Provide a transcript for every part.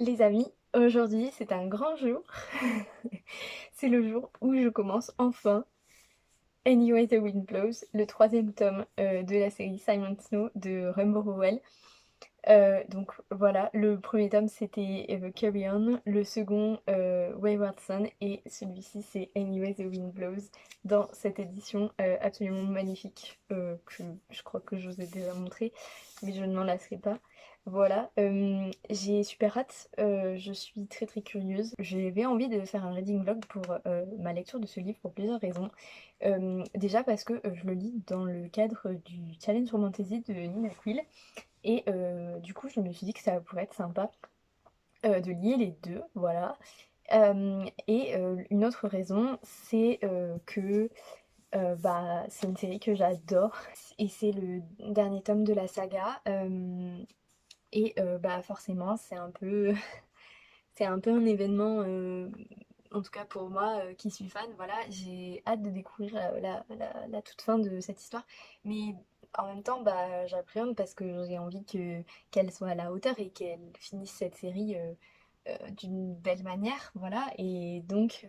Les amis, aujourd'hui c'est un grand jour. C'est le jour où je commence enfin Anyway the Wind Blows, le troisième tome de la série Simon Snow de Rumble Rowell. Donc voilà, le premier tome c'était Carry On, le second Wayward Son et celui-ci c'est Anyway the Wind Blows dans cette édition absolument magnifique que je crois que je vous ai déjà montré mais je ne m'en lasserai pas. Voilà, j'ai super hâte, je suis très très curieuse. J'avais envie de faire un reading vlog pour ma lecture de ce livre pour plusieurs raisons. Déjà parce que je le lis dans le cadre du Challenge Romantasy de Nina Quill. Et du coup, je me suis dit que ça pourrait être sympa de lier les deux, voilà. Une autre raison, c'est que bah, c'est une série que j'adore et c'est le dernier tome de la saga. Bah, forcément, c'est un peu, c'est un peu un événement, en tout cas pour moi qui suis fan, voilà, j'ai hâte de découvrir la toute fin de cette histoire. Mais en même temps, bah, j'appréhende parce que j'ai envie qu'elle soit à la hauteur et qu'elle finisse cette série d'une belle manière, voilà. Et donc,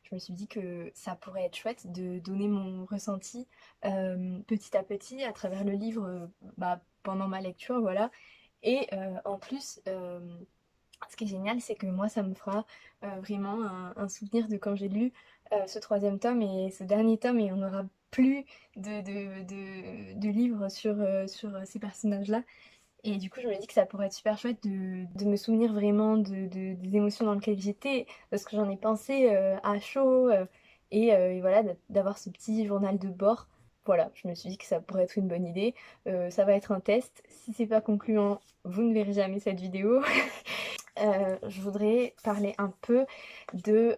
je me suis dit que ça pourrait être chouette de donner mon ressenti petit à petit à travers le livre bah, pendant ma lecture, voilà. En plus, ce qui est génial, c'est que moi, ça me fera vraiment un souvenir de quand j'ai lu ce troisième tome et ce dernier tome, et on n'aura plus de livres sur ces personnages-là. Et du coup, je me dis que ça pourrait être super chouette de me souvenir vraiment des émotions dans lesquelles j'étais, parce que j'en ai pensé à chaud, et voilà, d'avoir ce petit journal de bord. Voilà, je me suis dit que ça pourrait être une bonne idée. Ça va être un test. Si c'est pas concluant, vous ne verrez jamais cette vidéo. Je voudrais parler un peu de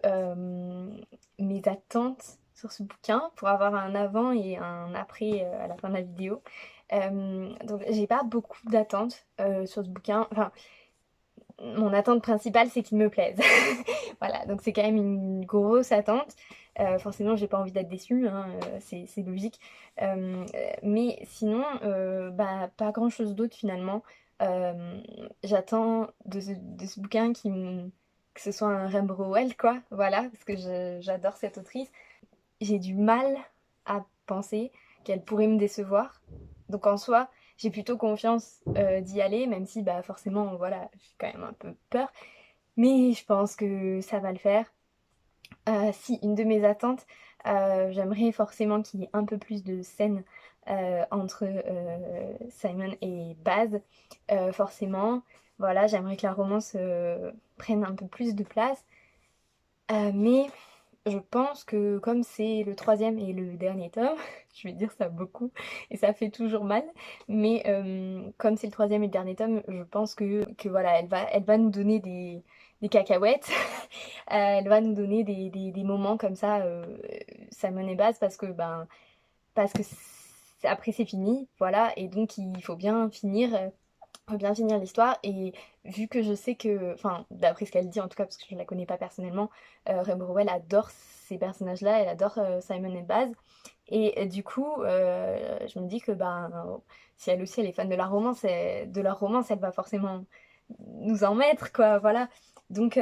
mes attentes sur ce bouquin pour avoir un avant et un après à la fin de la vidéo. Donc j'ai pas beaucoup d'attentes sur ce bouquin. Enfin, mon attente principale c'est qu'il me plaise. Voilà, donc c'est quand même une grosse attente. Forcément, j'ai pas envie d'être déçue, hein, c'est logique. Mais sinon, bah, pas grand-chose d'autre finalement. Euh, J'attends de ce bouquin que ce soit un Rainbow Rowell, quoi. Voilà, parce que j'adore cette autrice. J'ai du mal à penser qu'elle pourrait me décevoir. Donc en soi, j'ai plutôt confiance d'y aller, même si bah forcément, voilà, j'ai quand même un peu peur. Mais je pense que ça va le faire. Si, une de mes attentes, j'aimerais forcément qu'il y ait un peu plus de scènes entre Simon et Baz. Forcément, voilà, j'aimerais que la romance prenne un peu plus de place. Mais je pense que comme c'est le troisième et le dernier tome, je vais dire ça beaucoup et ça fait toujours mal, mais comme c'est le troisième et le dernier tome, je pense que voilà, elle va nous donner des cacahuètes, elle va nous donner des moments comme ça, Simon et Baz, parce que après c'est fini, voilà, et donc il faut bien finir l'histoire. Et vu que je sais que, enfin d'après ce qu'elle dit en tout cas parce que je ne la connais pas personnellement, Rebel Rowell adore ces personnages-là, elle adore Simon et Baz. Et du coup, je me dis que ben, si elle aussi elle est fan de la romance, de leur romance, elle va forcément nous en mettre, quoi, voilà. Donc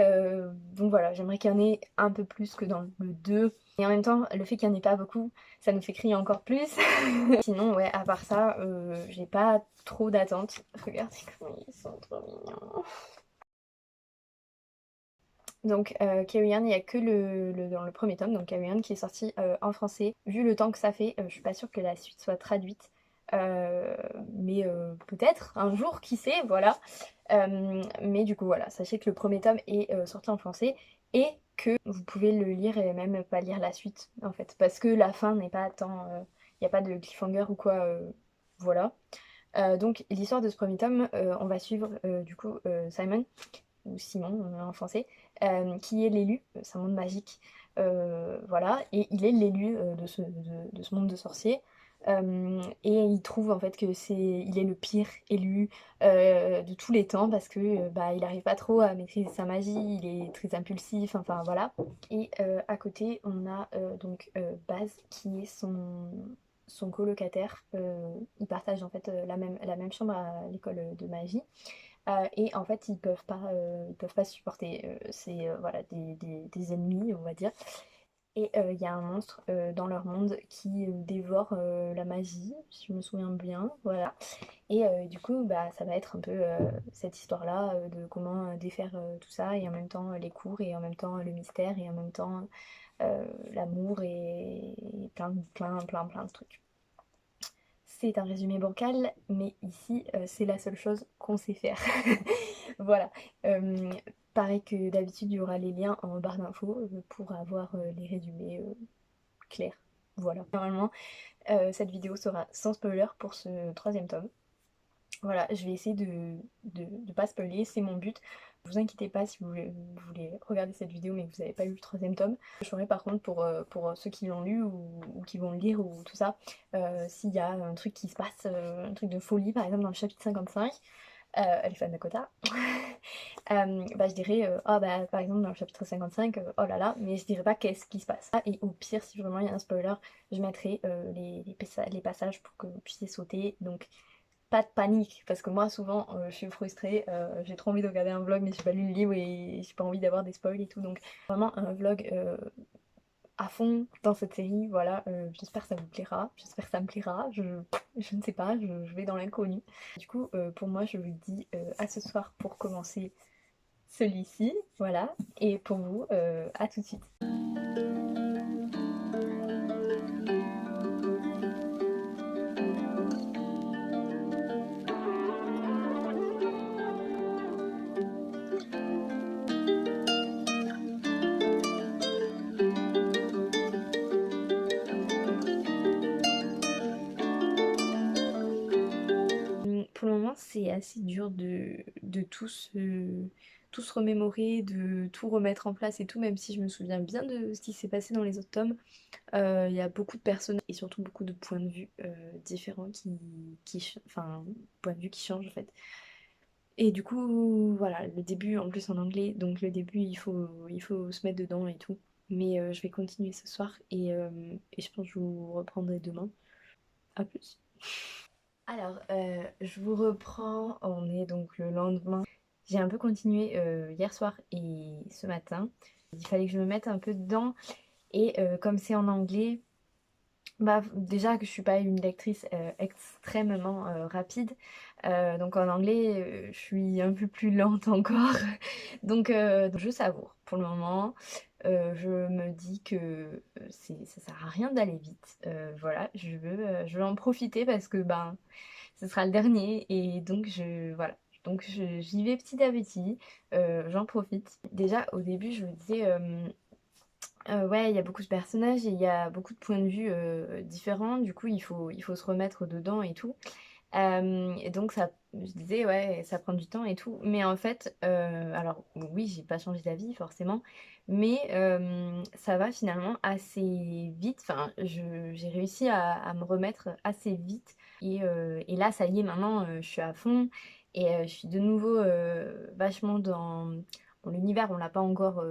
voilà, j'aimerais qu'il y en ait un peu plus que dans le 2. Et en même temps, le fait qu'il n'y en ait pas beaucoup, ça nous fait crier encore plus. Sinon, ouais, à part ça, j'ai pas trop d'attentes. Regardez comment ils sont trop mignons. Donc, Carry On, il n'y a que dans le premier tome, donc Carry On, qui est sorti en français. Vu le temps que ça fait, je suis pas sûre que la suite soit traduite. Euh, mais peut-être un jour, qui sait, voilà. Mais du coup, voilà, sachez que le premier tome est sorti en français et que vous pouvez le lire et même pas lire la suite, en fait. Parce que la fin n'est pas tant. Il n'y a pas de cliffhanger ou quoi, voilà. Donc, l'histoire de ce premier tome, on va suivre du coup Simon ou Simon en français, qui est l'élu, c'est un monde magique, voilà, et il est l'élu de ce monde de sorciers. Et il trouve en fait il est le pire élu de tous les temps parce que bah, il n'arrive pas trop à maîtriser sa magie, il est très impulsif, enfin voilà. Et à côté, on a donc Baz qui est son colocataire. Ils partagent en fait la même chambre à l'école de magie. Et en fait ils peuvent pas supporter, c'est voilà des ennemis on va dire. Et il y a un monstre dans leur monde qui dévore la magie, si je me souviens bien, voilà. Et du coup, bah, ça va être un peu cette histoire-là de comment défaire tout ça, et en même temps les cours, et en même temps le mystère, et en même temps l'amour, et plein de trucs. C'est un résumé bancal, mais ici, c'est la seule chose qu'on sait faire. Voilà. Euh, Pareil que d'habitude, il y aura les liens en barre d'infos pour avoir les résumés clairs. Voilà. Normalement, cette vidéo sera sans spoiler pour ce troisième tome. Voilà, je vais essayer de pas spoiler, c'est mon but. Ne vous inquiétez pas si vous voulez regarder cette vidéo mais que vous n'avez pas lu le troisième tome. Je ferai par contre pour ceux qui l'ont lu ou qui vont le lire ou tout ça, s'il y a un truc qui se passe, un truc de folie par exemple dans le chapitre 55, elle est fan de Dakota, bah, je dirais, oh bah par exemple dans le chapitre 55, oh là là, mais je dirais pas qu'est-ce qui se passe. Et au pire, si vraiment il y a un spoiler, je mettrai les passages pour que vous puissiez sauter. Donc pas de panique, parce que moi souvent je suis frustrée, j'ai trop envie de regarder un vlog mais j'ai pas lu le livre et j'ai pas envie d'avoir des spoils et tout, donc vraiment un vlog à fond dans cette série, voilà, j'espère que ça vous plaira, j'espère que ça me plaira, je ne sais pas, je vais dans l'inconnu. Du coup pour moi je vous dis à ce soir pour commencer celui-ci, voilà, et pour vous à tout de suite. Pour le moment, c'est assez dur de tout se remémorer, de tout remettre en place et tout, même si je me souviens bien de ce qui s'est passé dans les autres tomes. Il y a beaucoup de personnages et surtout beaucoup de points de vue différents enfin, points de vue qui changent en fait. Et du coup, voilà, le début en plus en anglais, donc le début il faut se mettre dedans et tout. Mais je vais continuer ce soir et je pense que je vous reprendrai demain. À plus. Alors, je vous reprends, on est donc le lendemain. J'ai un peu continué hier soir et ce matin. Il fallait que je me mette un peu dedans et comme c'est en anglais, bah déjà que je suis pas une lectrice extrêmement rapide, donc en anglais je suis un peu plus lente encore. Donc je savoure pour le moment. Je me dis que ça sert à rien d'aller vite. Voilà, je veux en profiter parce que ben ce sera le dernier et donc voilà. Donc j'y vais petit à petit, j'en profite. Déjà au début je me disais ouais il y a beaucoup de personnages et il y a beaucoup de points de vue différents, du coup il faut se remettre dedans et tout. Et donc ça, je disais ouais ça prend du temps et tout, mais en fait alors oui j'ai pas changé d'avis forcément, mais ça va finalement assez vite, enfin j'ai réussi à me remettre assez vite et là ça y est maintenant je suis à fond et je suis de nouveau vachement dans l'univers, on l'a pas encore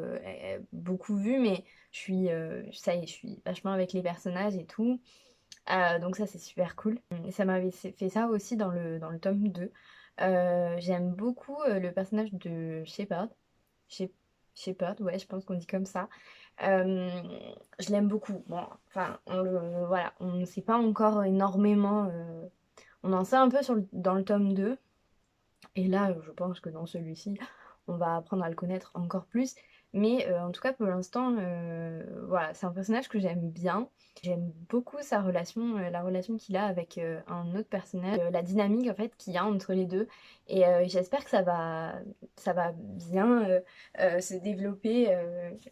beaucoup vu mais ça y est je suis vachement avec les personnages et tout. Donc ça c'est super cool. Et ça m'avait fait ça aussi dans le tome 2. J'aime beaucoup le personnage de Shepard. Shep- Shepard, ouais, je pense qu'on dit comme ça. Euh, je l'aime beaucoup. Bon, enfin, voilà, on ne sait pas encore énormément. On en sait un peu dans le tome 2. Et là, je pense que dans celui-ci, on va apprendre à le connaître encore plus. Mais en tout cas, pour l'instant, voilà, c'est un personnage que j'aime bien. J'aime beaucoup sa relation, la relation qu'il a avec un autre personnage, la dynamique en fait qu'il y a entre les deux. Et j'espère que ça va bien se développer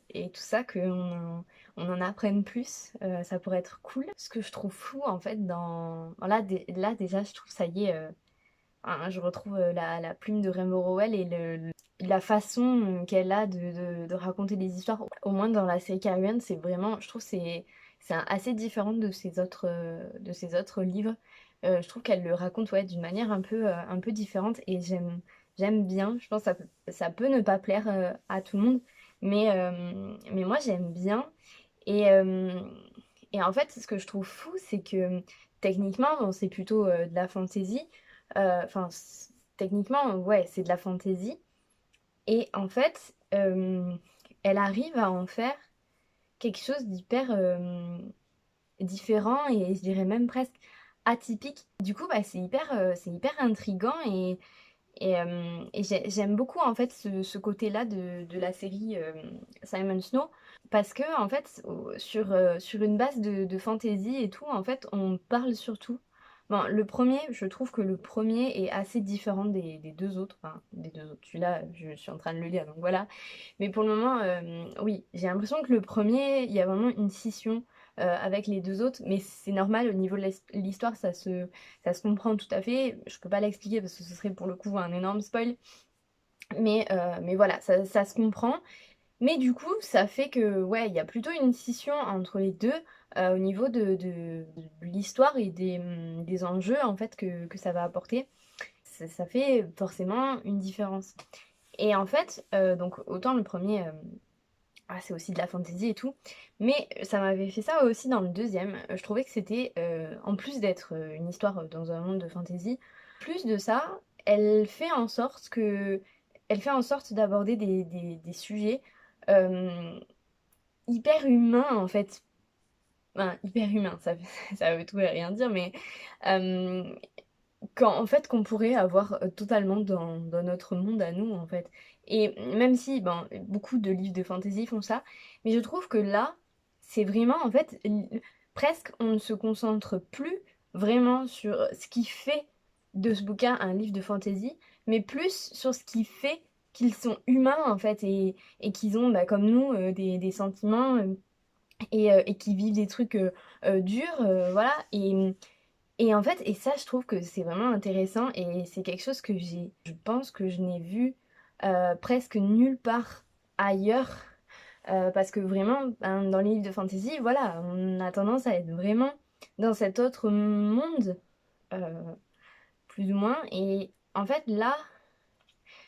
et tout ça, on en apprenne plus. Ça pourrait être cool. Ce que je trouve fou en fait là déjà, je trouve ça y est. Je retrouve la plume de Rainbow Rowell et la façon qu'elle a de raconter des histoires. Au moins dans la série Carrion, c'est vraiment, je trouve c'est assez différent de ses autres livres. Je trouve qu'elle le raconte ouais, d'une manière un peu différente et j'aime bien. Je pense que ça peut ne pas plaire à tout le monde, mais moi j'aime bien. Et, euh, et en fait, ce que je trouve fou, c'est que techniquement, bon, c'est plutôt de la fantasy. Enfin, techniquement, ouais, c'est de la fantasy. Et en fait, elle arrive à en faire quelque chose d'hyper différent et je dirais même presque atypique. Du coup, bah, c'est hyper intriguant et j'aime beaucoup en fait ce côté-là de la série Simon Snow parce que en fait sur une base de fantasy et tout en fait on parle surtout. Bon, le premier, je trouve que le premier est assez différent des deux autres. Enfin, des deux autres. Celui-là, je suis en train de le lire, donc voilà. Mais pour le moment, oui, j'ai l'impression que le premier, il y a vraiment une scission avec les deux autres. Mais c'est normal, au niveau de l'histoire, ça se comprend tout à fait. Je peux pas l'expliquer parce que ce serait pour le coup un énorme spoil. Mais voilà, ça se comprend. Mais du coup, ça fait que, ouais, il y a plutôt une scission entre les deux au niveau de l'histoire et des enjeux en fait que ça va apporter. Ça fait forcément une différence. Et en fait, donc autant le premier, c'est aussi de la fantasy et tout, mais ça m'avait fait ça aussi dans le deuxième. Je trouvais que c'était, en plus d'être une histoire dans un monde de fantasy, plus de ça, elle fait en sorte d'aborder des sujets euh, hyper humains en fait. Enfin, hyper humains, ça veut tout et rien dire, mais euh, en fait qu'on pourrait avoir totalement dans notre monde à nous en fait. Et même si ben, beaucoup de livres de fantasy font ça, mais je trouve que là, c'est vraiment en fait presque on ne se concentre plus vraiment sur ce qui fait de ce bouquin un livre de fantasy, mais plus sur ce qui fait qu'ils sont humains en fait et qu'ils ont bah, comme nous des sentiments et qui vivent des trucs durs, voilà. Et en fait, et ça, je trouve que c'est vraiment intéressant et c'est quelque chose que je pense que je n'ai vu presque nulle part ailleurs. Parce que vraiment, ben, dans les livres de fantasy, voilà, on a tendance à être vraiment dans cet autre monde, euh, plus ou moins. Et en fait, là,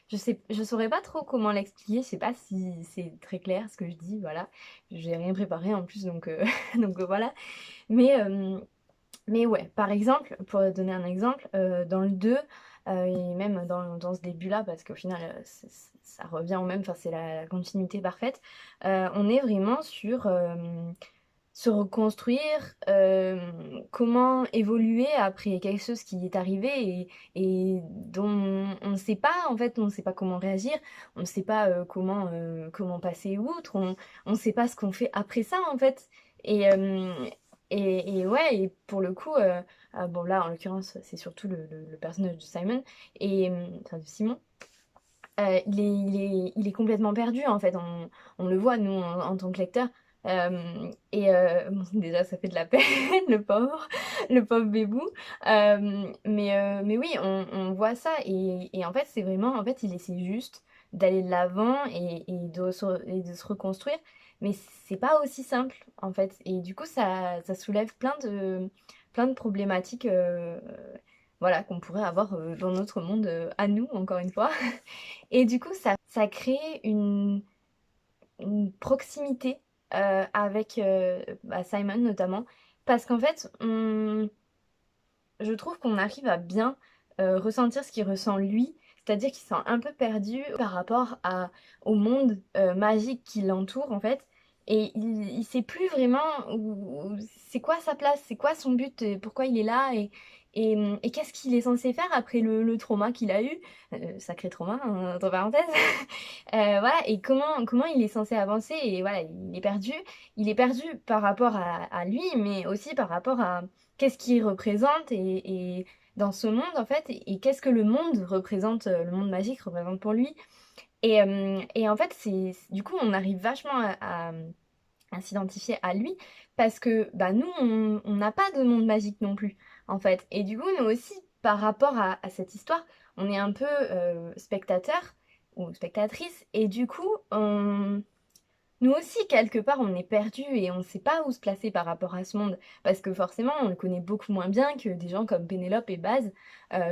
je saurais pas trop comment l'expliquer. Je sais pas si c'est très clair ce que je dis, voilà. J'ai rien préparé en plus, donc, donc voilà. Mais, euh, mais ouais, par exemple, pour donner un exemple, dans le 2 et même dans ce début-là, parce qu'au final, ça revient au même, enfin, c'est la continuité parfaite, on est vraiment sur se reconstruire, comment évoluer après quelque chose qui est arrivé et dont on ne sait pas, en fait, on ne sait pas comment réagir, on ne sait pas comment passer outre, on ne sait pas ce qu'on fait après ça, en fait. Et, euh, et ouais, et pour le coup, bon là, en l'occurrence, c'est surtout le personnage de Simon, enfin de Simon. Il est complètement perdu en fait, on le voit nous en tant que lecteur. Bon, déjà ça fait de la peine, le pauvre bébou. Mais oui, on voit ça et en fait c'est vraiment, en fait il essaie juste d'aller de l'avant et de se reconstruire, mais c'est pas aussi simple en fait. Et du coup ça soulève plein de problématiques voilà, qu'on pourrait avoir dans notre monde à nous, encore une fois. Et du coup, ça crée une proximité avec bah, Simon notamment, parce qu'en fait, je trouve qu'on arrive à bien ressentir ce qu'il ressent lui, c'est-à-dire qu'il se sent un peu perdu par rapport au monde magique qui l'entoure en fait. Et il sait plus vraiment c'est quoi sa place, c'est quoi son but, pourquoi il est là et qu'est-ce qu'il est censé faire après le trauma qu'il a eu. Sacré trauma, hein, entre parenthèses. Voilà, et comment il est censé avancer. Et voilà, il est perdu. Il est perdu par rapport à lui, mais aussi par rapport à qu'est-ce qu'il représente et dans ce monde en fait et qu'est-ce que le monde représente, le monde magique représente pour lui. Et en fait, du coup, on arrive vachement à s'identifier à lui parce que bah, nous, on n'a pas de monde magique non plus en fait. Et du coup, nous aussi, par rapport à cette histoire, on est un peu spectateur ou spectatrice et du coup, nous aussi, quelque part, on est perdu et on ne sait pas où se placer par rapport à ce monde. Parce que forcément, on le connaît beaucoup moins bien que des gens comme Pénélope et Baz,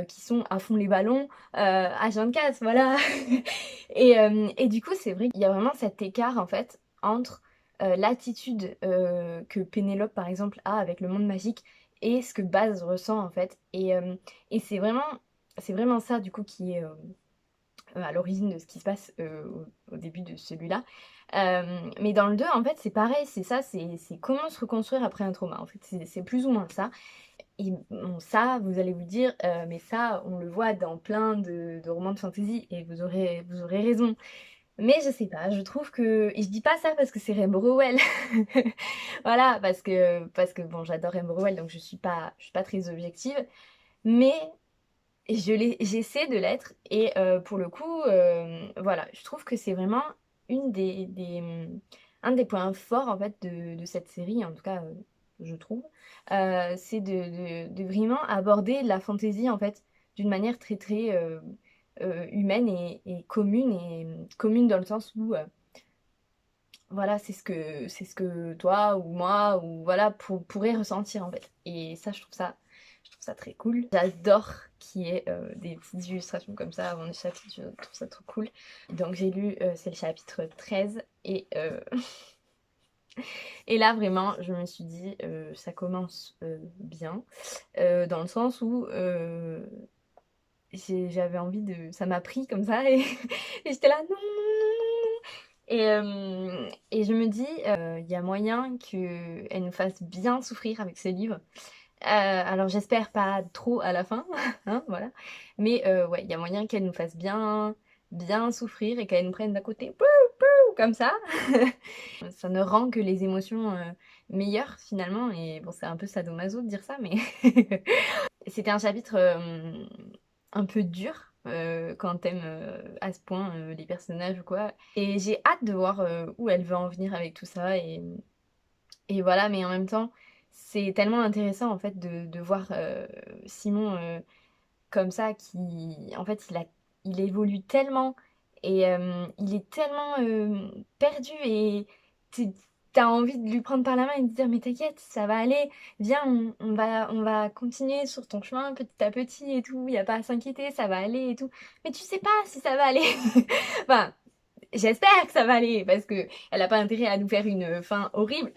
qui sont à fond les ballons, H24, voilà. Et du coup, c'est vrai qu'il y a vraiment cet écart, en fait, entre l'attitude que Pénélope, par exemple, a avec le monde magique et ce que Baz ressent, en fait. Et c'est vraiment c'est vraiment ça du coup qui est à l'origine de ce qui se passe au début de celui-là. Mais dans le 2, en fait, c'est pareil, c'est ça, c'est comment se reconstruire après un trauma. En fait, c'est plus ou moins ça. Et bon, ça, vous allez vous dire, mais ça, on le voit dans plein de romans de fantasy, et vous aurez raison. Mais je sais pas, je trouve que... Et je dis pas ça parce que c'est Rainbow Rowell. Voilà, parce que bon, j'adore Rainbow Rowell, donc je suis pas très objective. Mais j'essaie de l'être. Et pour le coup, voilà, je trouve que c'est vraiment un des points forts en fait de cette série, en tout cas, je trouve. C'est de vraiment aborder la fantaisie en fait d'une manière très très humaine et commune, commune dans le sens où voilà, c'est ce que toi ou moi ou voilà pourrait ressentir en fait. Et ça, je trouve ça très cool. J'adore qu'il y ait des petites illustrations comme ça avant les chapitres, je trouve ça trop cool. Donc j'ai lu, c'est le chapitre 13 et là vraiment, je me suis dit, ça commence bien, dans le sens où j'avais envie de... Ça m'a pris comme ça et, et j'étais là, non, non, non, non. Et je me dis, il y a moyen qu'elle nous fasse bien souffrir avec ce livre. Alors j'espère pas trop à la fin, hein, voilà. Mais ouais, il y a moyen qu'elle nous fasse bien souffrir et qu'elle nous prenne d'un côté, pou, pou, comme ça. Ça ne rend que les émotions meilleures finalement. Et bon, c'est un peu sadomaso de dire ça, mais c'était un chapitre un peu dur quand t'aimes à ce point les personnages ou quoi. Et j'ai hâte de voir où elle veut en venir avec tout ça. Et voilà, mais en même temps, c'est tellement intéressant en fait de voir Simon comme ça, qui en fait il évolue tellement et il est tellement perdu et t'as envie de lui prendre par la main et de dire mais t'inquiète, ça va aller, viens, on va continuer sur ton chemin petit à petit et tout, il y a pas à s'inquiéter, ça va aller et tout. Mais tu sais pas si ça va aller. Enfin, j'espère que ça va aller parce que elle a pas intérêt à nous faire une fin horrible.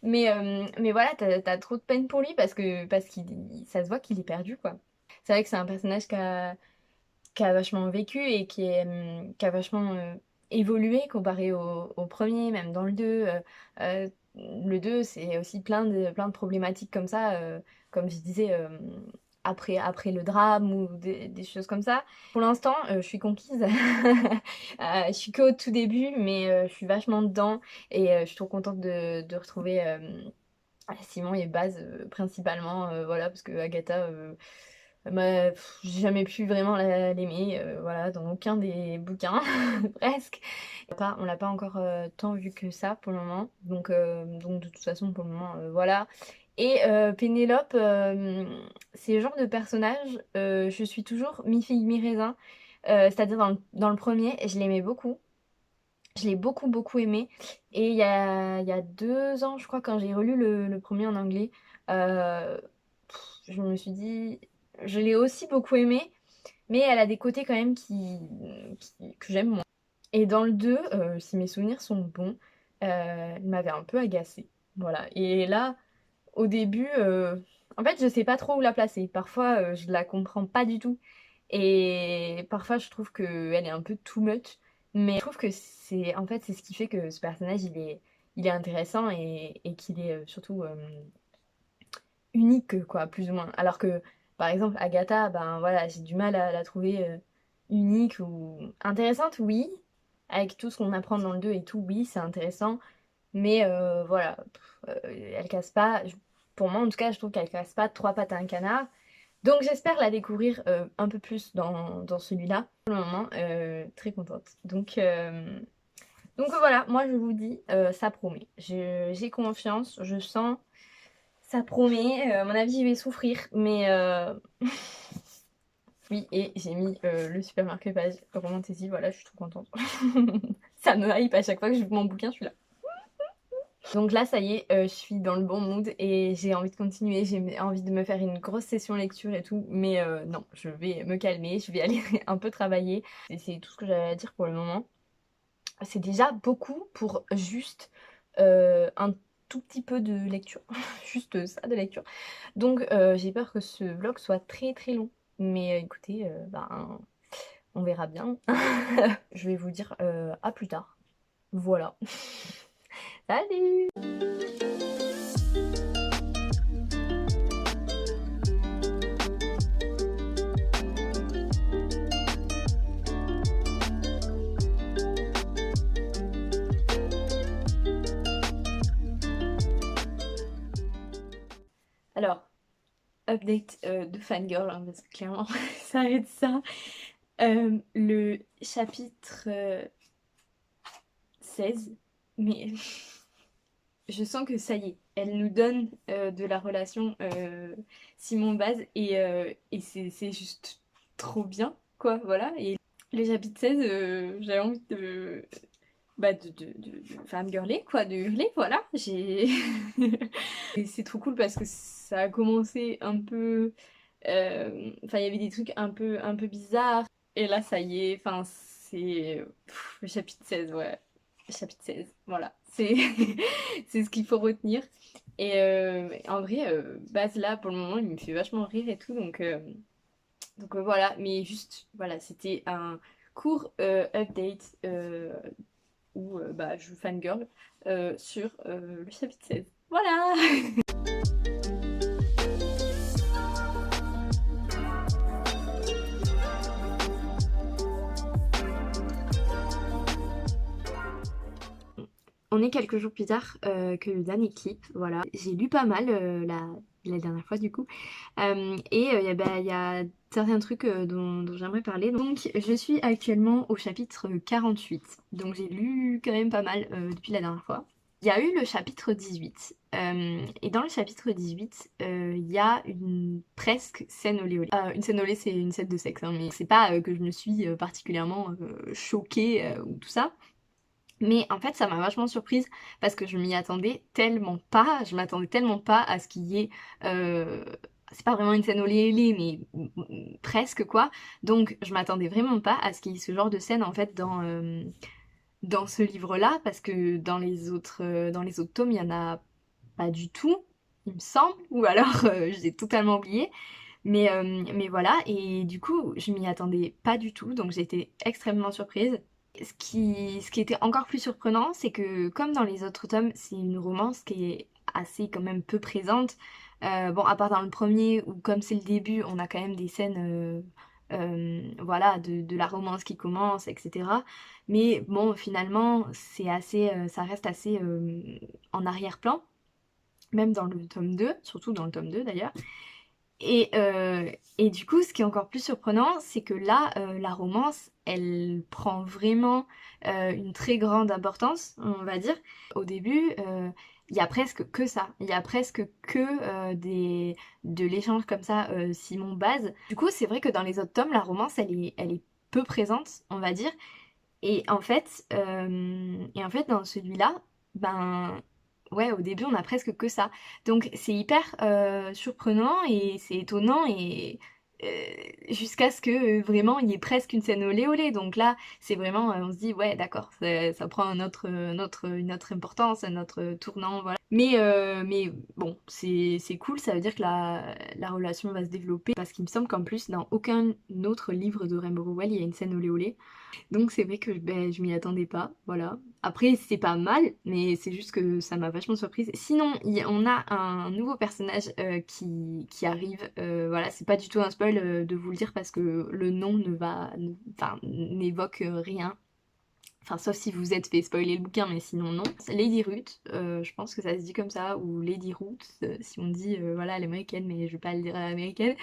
Mais voilà, t'as trop de peine pour lui parce qu'il ça se voit qu'il est perdu quoi. C'est vrai que c'est un personnage qui a vachement vécu et qui a vachement évolué comparé au premier, même dans le 2. Le 2, c'est aussi plein de problématiques comme ça, comme je disais, après le drame ou des choses comme ça. Pour l'instant, je suis conquise. Je suis qu'au tout début, mais je suis vachement dedans et je suis trop contente de retrouver Simon et Baz principalement, voilà, parce que Agatha, j'ai jamais pu vraiment l'aimer, voilà, dans aucun des bouquins, presque. On l'a pas encore tant vu que ça pour le moment, donc de toute façon pour le moment, voilà. Et Pénélope, c'est le genre de personnage, je suis toujours mi-figue, mi-raisin, c'est-à-dire dans le premier, je l'aimais beaucoup. Je l'ai beaucoup beaucoup aimé. Et il y a 2 ans, je crois, quand j'ai relu le premier en anglais, euh, je me suis dit, je l'ai aussi beaucoup aimé, mais elle a des côtés quand même que j'aime moins. Et dans le 2, si mes souvenirs sont bons, elle m'avait un peu agacée. Voilà. Et là, au début, en fait, je sais pas trop où la placer. Parfois, je la comprends pas du tout. Et parfois, je trouve qu'elle est un peu too much. Mais je trouve que en fait, c'est ce qui fait que ce personnage, il est intéressant et qu'il est surtout unique, quoi, plus ou moins. Alors que, par exemple, Agatha, ben voilà, j'ai du mal à la trouver unique ou intéressante, oui. Avec tout ce qu'on apprend dans le 2 et tout, oui, c'est intéressant. Mais voilà, elle casse pas. Pour moi, en tout cas, je trouve qu'elle casse pas trois pattes à un canard. Donc j'espère la découvrir un peu plus dans celui-là. Pour le moment, très contente. Donc voilà, moi je vous dis, ça promet. J'ai confiance, je sens, ça promet. À mon avis, je vais souffrir, mais oui, et j'ai mis le super marque-page Romantasy, voilà, je suis trop contente. Ça me hype à chaque fois que j'ouvre mon bouquin, je suis là. Donc là, ça y est, je suis dans le bon mood et j'ai envie de continuer, j'ai envie de me faire une grosse session lecture et tout, mais non, je vais me calmer, je vais aller un peu travailler. Et c'est tout ce que j'avais à dire pour le moment. C'est déjà beaucoup pour juste un tout petit peu de lecture, juste ça de lecture. Donc j'ai peur que ce vlog soit très très long. Mais écoutez, ben, on verra bien. Je vais vous dire à plus tard. Voilà. Salut! Alors, update de Fangirl, hein, parce que clairement, ça va être ça. Le chapitre 16, mais je sens que ça y est, elle nous donne de la relation Simon-Baz et c'est juste trop bien, quoi, voilà. Et le chapitre 16, j'avais envie de, bah, de fangirler, quoi, de hurler, voilà. Et c'est trop cool parce que ça a commencé un peu... Enfin, il y avait des trucs un peu bizarres. Et là, ça y est, enfin, c'est le chapitre 16, ouais. Le chapitre 16, voilà. C'est c'est ce qu'il faut retenir. Et en vrai, Baz, là, pour le moment, il me fait vachement rire et tout. Donc voilà, mais juste, voilà, c'était un court update où bah, je fangirl sur le chapitre 16. Voilà! On est quelques jours plus tard que le dernier clip, voilà. J'ai lu pas mal la dernière fois du coup. Il y a certains trucs dont j'aimerais parler. Donc je suis actuellement au chapitre 48. Donc j'ai lu quand même pas mal depuis la dernière fois. Il y a eu le chapitre 18. Et dans le chapitre 18, il y a une presque scène olé olé. Une scène olé, c'est une scène de sexe, hein, mais c'est pas que je me suis particulièrement choquée ou tout ça. Mais en fait, ça m'a vachement surprise parce que je m'y attendais tellement pas, je m'attendais tellement pas à ce qu'il y ait... euh, c'est pas vraiment une scène olé olé, mais presque quoi. Donc je m'attendais vraiment pas à ce qu'il y ait ce genre de scène en fait dans ce livre-là, parce que dans les autres tomes, il y en a pas du tout, il me semble, ou alors je l'ai totalement oublié. Mais voilà, et du coup, je m'y attendais pas du tout, donc j'ai été extrêmement surprise. Ce qui était encore plus surprenant, c'est que comme dans les autres tomes, c'est une romance qui est assez quand même peu présente. Bon, à part dans le premier, où comme c'est le début, on a quand même des scènes voilà, de la romance qui commence, etc. Mais bon, finalement, c'est assez, ça reste assez en arrière-plan, même dans le tome 2, surtout dans le tome 2 d'ailleurs. Et du coup, ce qui est encore plus surprenant, c'est que là, la romance, elle prend vraiment une très grande importance, on va dire. Au début, il y a presque que ça. Il y a presque que de l'échange comme ça, Simon-Baz. Du coup, c'est vrai que dans les autres tomes, la romance, elle est peu présente, on va dire. Et en fait, dans celui-là, ben ouais, au début, on a presque que ça. Donc c'est hyper surprenant et c'est étonnant et jusqu'à ce que vraiment il y ait presque une scène olé olé. Donc là, c'est vraiment, on se dit ouais, d'accord, ça prend une autre importance, un autre tournant, voilà. Mais bon, c'est cool, ça veut dire que la relation va se développer parce qu'il me semble qu'en plus, dans aucun autre livre de Rainbow Rowell, il y a une scène olé olé. Donc c'est vrai que ben, je m'y attendais pas, voilà. Après c'est pas mal, mais c'est juste que ça m'a vachement surprise. Sinon, on a un nouveau personnage qui arrive, voilà, c'est pas du tout un spoil de vous le dire parce que le nom enfin, n'évoque rien. Enfin, sauf si vous êtes fait spoiler le bouquin, mais sinon non. Lady Ruth, je pense que ça se dit comme ça, ou Lady Ruth, si on dit, voilà, elle est américaine, mais je vais pas le dire à l'américaine.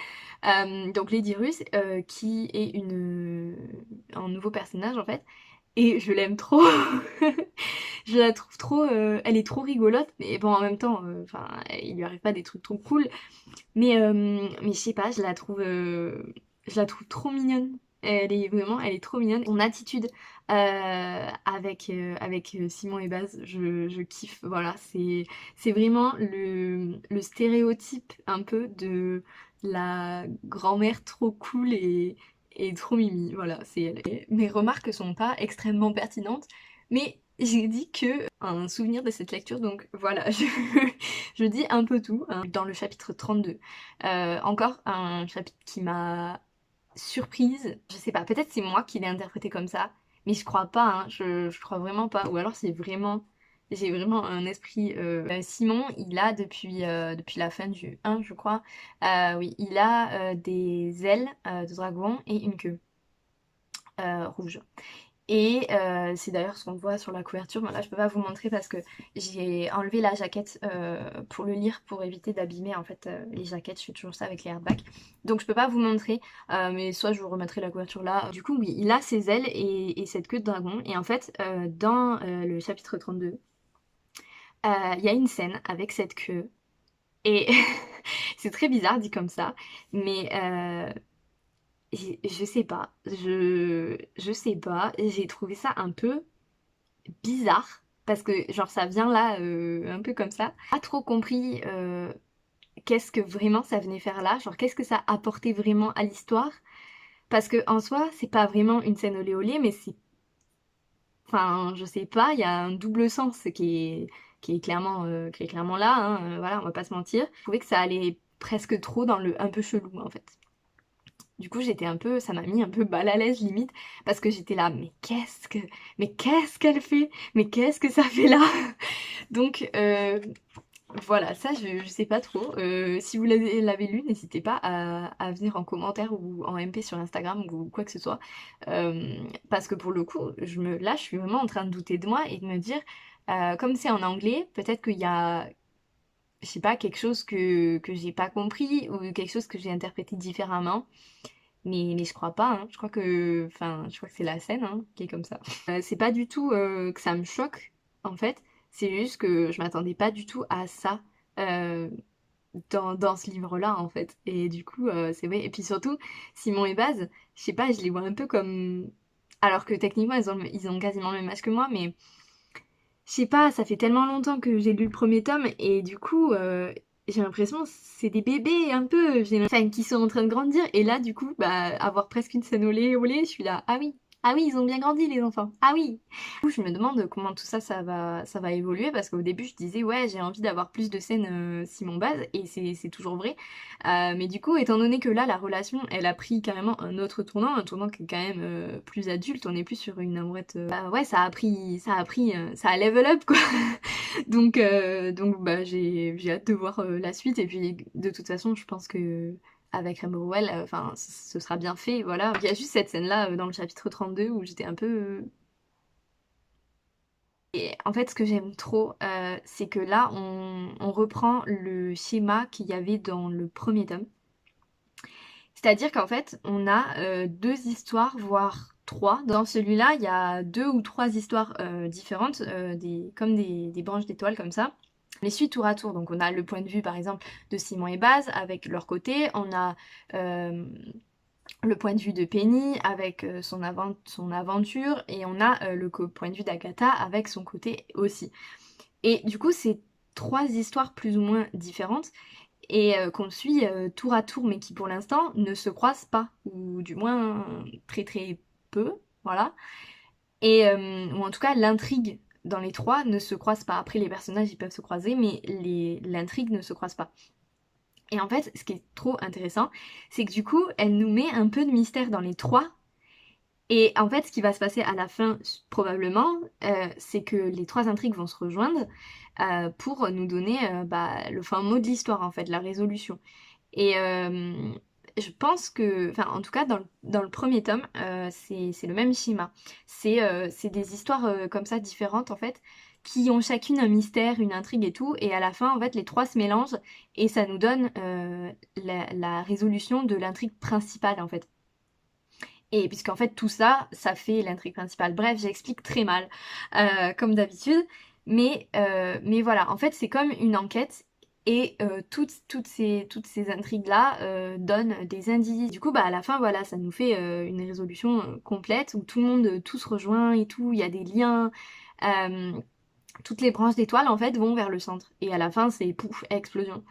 Donc Lady Ruth, qui est un nouveau personnage en fait, et je l'aime trop. Je la trouve trop, elle est trop rigolote, mais bon en même temps, enfin, il lui arrive pas des trucs trop cool, mais je sais pas, je la trouve trop mignonne. Elle est trop mignonne. Son attitude avec Simon et Baz, je kiffe. Voilà, c'est vraiment le stéréotype un peu de la grand-mère trop cool et trop mimi. Voilà, c'est elle. Et mes remarques sont pas extrêmement pertinentes, mais j'ai dit que un souvenir de cette lecture, donc voilà, je dis un peu tout hein. Dans le chapitre 32, encore un chapitre qui m'a surprise. Je sais pas, peut-être c'est moi qui l'ai interprété comme ça, mais je crois pas, hein, je crois vraiment pas. Ou alors c'est vraiment, j'ai vraiment un esprit. Simon, il a depuis la fin du 1, je crois, oui, il a des ailes de dragon et une queue rouge. Et c'est d'ailleurs ce qu'on voit sur la couverture. Bon, là, je peux pas vous montrer parce que j'ai enlevé la jaquette pour le lire pour éviter d'abîmer en fait les jaquettes. Je fais toujours ça avec les hardbacks. Donc je peux pas vous montrer, mais soit je vous remettrai la couverture là. Du coup, oui, il a ses ailes et cette queue de dragon. Et en fait, dans le chapitre 32, il y a une scène avec cette queue. Et c'est très bizarre dit comme ça, mais je sais pas. Je sais pas. J'ai trouvé ça un peu bizarre parce que genre ça vient là un peu comme ça. Pas trop compris qu'est-ce que vraiment ça venait faire là, genre qu'est-ce que ça apportait vraiment à l'histoire parce que en soi c'est pas vraiment une scène olé olé mais c'est enfin je sais pas, il y a un double sens qui est clairement là hein, voilà, on va pas se mentir. Je trouvais que ça allait presque trop dans le un peu chelou en fait. Du coup, j'étais un peu, ça m'a mis un peu mal à l'aise limite, parce que j'étais là, mais qu'est-ce qu'elle fait? Mais qu'est-ce que ça fait là? Donc voilà, ça je sais pas trop. Si vous l'avez lu, n'hésitez pas à venir en commentaire ou en MP sur Instagram ou quoi que ce soit. Parce que pour le coup, là je suis vraiment en train de douter de moi et de me dire, comme c'est en anglais, peut-être qu'il y a, je sais pas, quelque chose que j'ai pas compris ou quelque chose que j'ai interprété différemment. Mais je crois pas, hein. Je crois que, enfin, je crois que c'est la scène hein, qui est comme ça. C'est pas du tout que ça me choque, en fait. C'est juste que je m'attendais pas du tout à ça euh, dans ce livre-là, en fait. Et du coup, c'est vrai. Et puis surtout, Simon et Baz, je sais pas, je les vois un peu comme... Alors que techniquement, ils ont quasiment le même âge que moi, mais je sais pas, ça fait tellement longtemps que j'ai lu le premier tome et du coup, j'ai l'impression que c'est des bébés un peu, enfin, qui sont en train de grandir. Et là, du coup, bah, avoir presque une scène olé, je suis là, ah oui, ils ont bien grandi les enfants, ah oui. Du coup, je me demande comment tout ça, ça va évoluer parce qu'au début, je disais, ouais, j'ai envie d'avoir plus de scènes Simon Baz et c'est toujours vrai. Mais du coup, étant donné que là, la relation, elle a pris carrément un tournant qui est quand même plus adulte, on est plus sur une amourette. Bah ouais, ça a level up quoi. Donc bah j'ai hâte de voir la suite et puis de toute façon, je pense que avec Rainbow Rowell, enfin, ce sera bien fait, voilà. Il y a juste cette scène-là dans le chapitre 32 où j'étais un peu et en fait, ce que j'aime trop, c'est que là, on reprend le schéma qu'il y avait dans le premier tome. C'est-à-dire qu'en fait, on a deux histoires, voire trois. Dans celui-là, il y a deux ou trois histoires différentes, comme des branches d'étoiles comme ça. On les suit tour à tour. Donc on a le point de vue, par exemple, de Simon et Baz avec leur côté. On a le point de vue de Penny avec son aventure. Et on a le point de vue d'Agatha avec son côté aussi. Et du coup, c'est trois histoires plus ou moins différentes et qu'on suit tour à tour, mais qui pour l'instant ne se croisent pas, ou du moins très très peu, voilà. Et ou en tout cas, l'intrigue dans les trois ne se croise pas. Après, les personnages ils peuvent se croiser, mais l'intrigue ne se croise pas. Et en fait, ce qui est trop intéressant, c'est que du coup, elle nous met un peu de mystère dans les trois. Et en fait, ce qui va se passer à la fin, probablement, c'est que les trois intrigues vont se rejoindre pour nous donner bah, le fin mot de l'histoire, en fait, la résolution. Et je pense que, enfin, en tout cas, dans le premier tome, c'est le même schéma. C'est des histoires comme ça différentes, en fait, qui ont chacune un mystère, une intrigue et tout. Et à la fin, en fait, les trois se mélangent et ça nous donne la résolution de l'intrigue principale, en fait. Et puisqu'en fait tout ça, ça fait l'intrigue principale. Bref, j'explique très mal, comme d'habitude. Mais voilà, en fait c'est comme une enquête et toutes ces intrigues-là donnent des indices. Du coup, bah à la fin, voilà, ça nous fait une résolution complète où tout le monde, tout se rejoint et tout, il y a des liens. euh, Toutes les branches d'étoiles en fait vont vers le centre. Et à la fin, c'est pouf, explosion.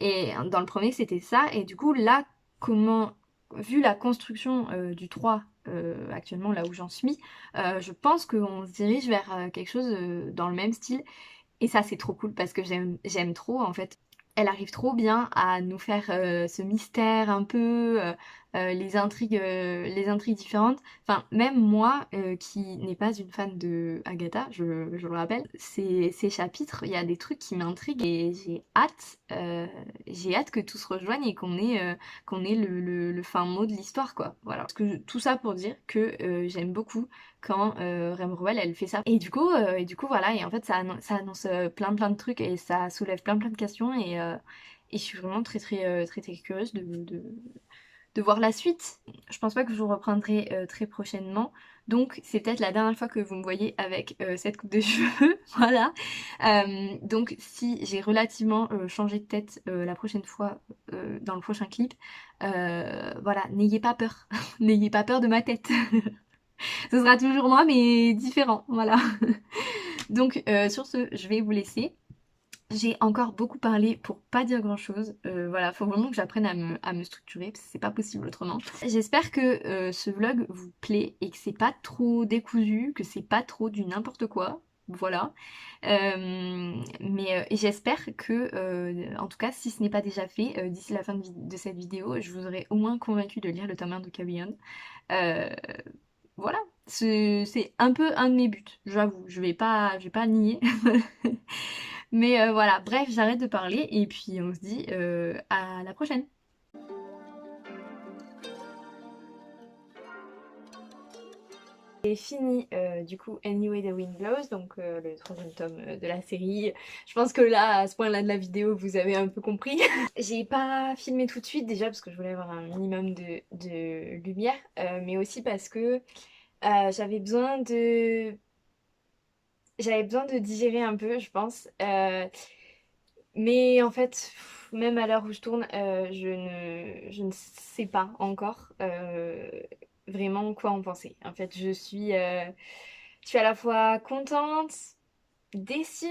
Et dans le premier, c'était ça. Et du coup, là, vu la construction du 3 actuellement, là où j'en suis, je pense qu'on se dirige vers quelque chose dans le même style. Et ça, c'est trop cool parce que j'aime trop, en fait. Elle arrive trop bien à nous faire ce mystère un peu, les intrigues différentes. Enfin, même moi, qui n'ai pas une fan de Agatha, je le rappelle, ces chapitres, il y a des trucs qui m'intriguent et j'ai hâte que tout se rejoigne et qu'on ait le fin mot de l'histoire, quoi. Voilà. Parce que tout ça pour dire que j'aime beaucoup quand Rem Rouel elle fait ça. Et du coup voilà, et en fait ça annonce plein de trucs et ça soulève plein de questions et je suis vraiment très curieuse de voir la suite. Je pense pas que je vous reprendrai très prochainement. Donc c'est peut-être la dernière fois que vous me voyez avec cette coupe de cheveux. Voilà. Donc si j'ai relativement changé de tête la prochaine fois dans le prochain clip, voilà, n'ayez pas peur. N'ayez pas peur de ma tête. Ce sera toujours moi mais différent. Voilà. Donc sur ce, je vais vous laisser. J'ai encore beaucoup parlé pour pas dire grand chose. Voilà, faut vraiment que j'apprenne à me structurer parce que c'est pas possible autrement. J'espère que ce vlog vous plaît et que c'est pas trop décousu, que c'est pas trop du n'importe quoi. Voilà. Et j'espère que, en tout cas, si ce n'est pas déjà fait, d'ici la fin de cette vidéo, je vous aurai au moins convaincu de lire le tome 1 de Carry On. Voilà, c'est un peu un de mes buts, j'avoue, je vais pas nier. Mais voilà, bref, j'arrête de parler et puis on se dit à la prochaine. J'ai fini du coup Anyway the Wind Blows, donc le troisième tome de la série. Je pense que là, à ce point-là de la vidéo, vous avez un peu compris. J'ai pas filmé tout de suite déjà parce que je voulais avoir un minimum de lumière, mais aussi parce que j'avais besoin de digérer un peu, je pense. Mais en fait, même à l'heure où je tourne, je ne sais pas encore vraiment quoi en penser. En fait, je suis à la fois contente, déçue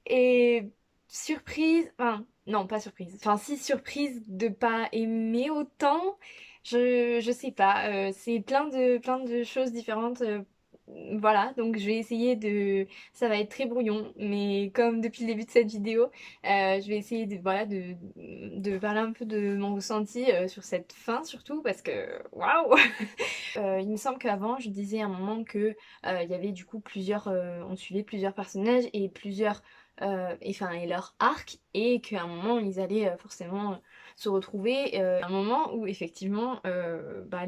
et surprise. Enfin, non, pas surprise. Enfin, si surprise de pas aimer autant. Je sais pas. C'est plein de choses différentes. Voilà, donc je vais essayer de... Ça va être très brouillon, mais comme depuis le début de cette vidéo, je vais essayer voilà, de parler un peu de mon ressenti sur cette fin surtout, parce que waouh! Il me semble qu'avant, je disais à un moment que il y avait du coup on suivait plusieurs personnages et et leur arc, et qu'à un moment ils allaient forcément se retrouver. Un moment où effectivement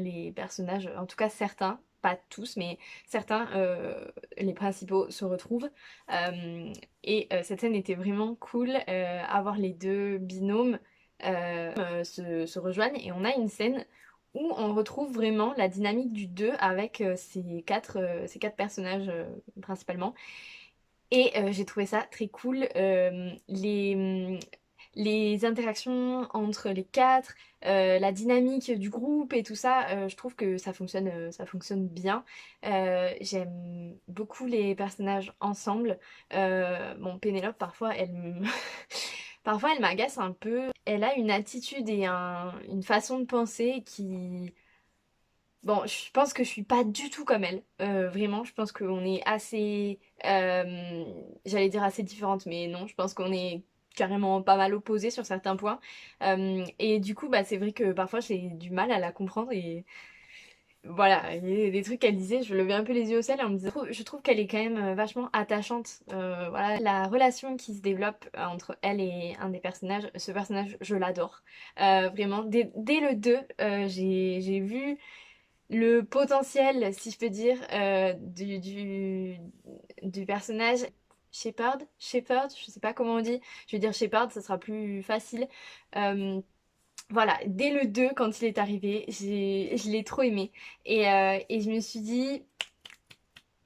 les personnages, en tout cas certains, pas tous, mais certains, les principaux se retrouvent. Cette scène était vraiment cool, avoir les deux binômes se rejoignent et on a une scène où on retrouve vraiment la dynamique du 2 avec ces quatre personnages principalement. Et j'ai trouvé ça très cool. Les interactions entre les quatre, la dynamique du groupe et tout ça, je trouve que ça fonctionne bien. J'aime beaucoup les personnages ensemble. Bon, Pénélope, parfois, parfois, elle m'agace un peu. Elle a une attitude et une façon de penser qui... Bon, je pense que je suis pas du tout comme elle. Vraiment, je pense qu'on est assez... j'allais dire assez différentes, mais non, je pense qu'on est carrément pas mal opposés sur certains points. Et du coup, bah, c'est vrai que parfois j'ai du mal à la comprendre et voilà, il y a des trucs qu'elle disait, je levais un peu les yeux au ciel et on me disait, je trouve qu'elle est quand même vachement attachante. Voilà, la relation qui se développe entre elle et un des personnages, ce personnage, je l'adore. Vraiment, dès le 2, j'ai vu le potentiel, si je peux dire, du personnage Shepard, je sais pas comment on dit, je vais dire Shepard, ça sera plus facile. Euh, voilà, dès le 2 quand il est arrivé, je l'ai trop aimé. Et je me suis dit,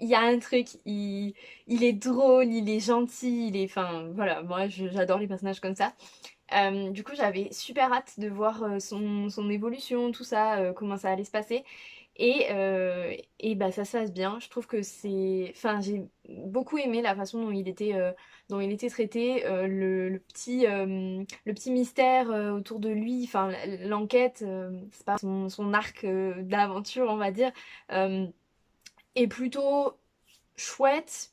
il y a un truc, il est drôle, il est gentil, enfin, voilà, moi j'adore les personnages comme ça. Du coup, j'avais super hâte de voir son évolution, tout ça, comment ça allait se passer. Et bah ça se passe bien. Je trouve que c'est... Enfin, j'ai beaucoup aimé la façon dont il était traité, le petit mystère autour de lui, enfin l'enquête, c'est pas son arc d'aventure, on va dire, euh, est plutôt chouette,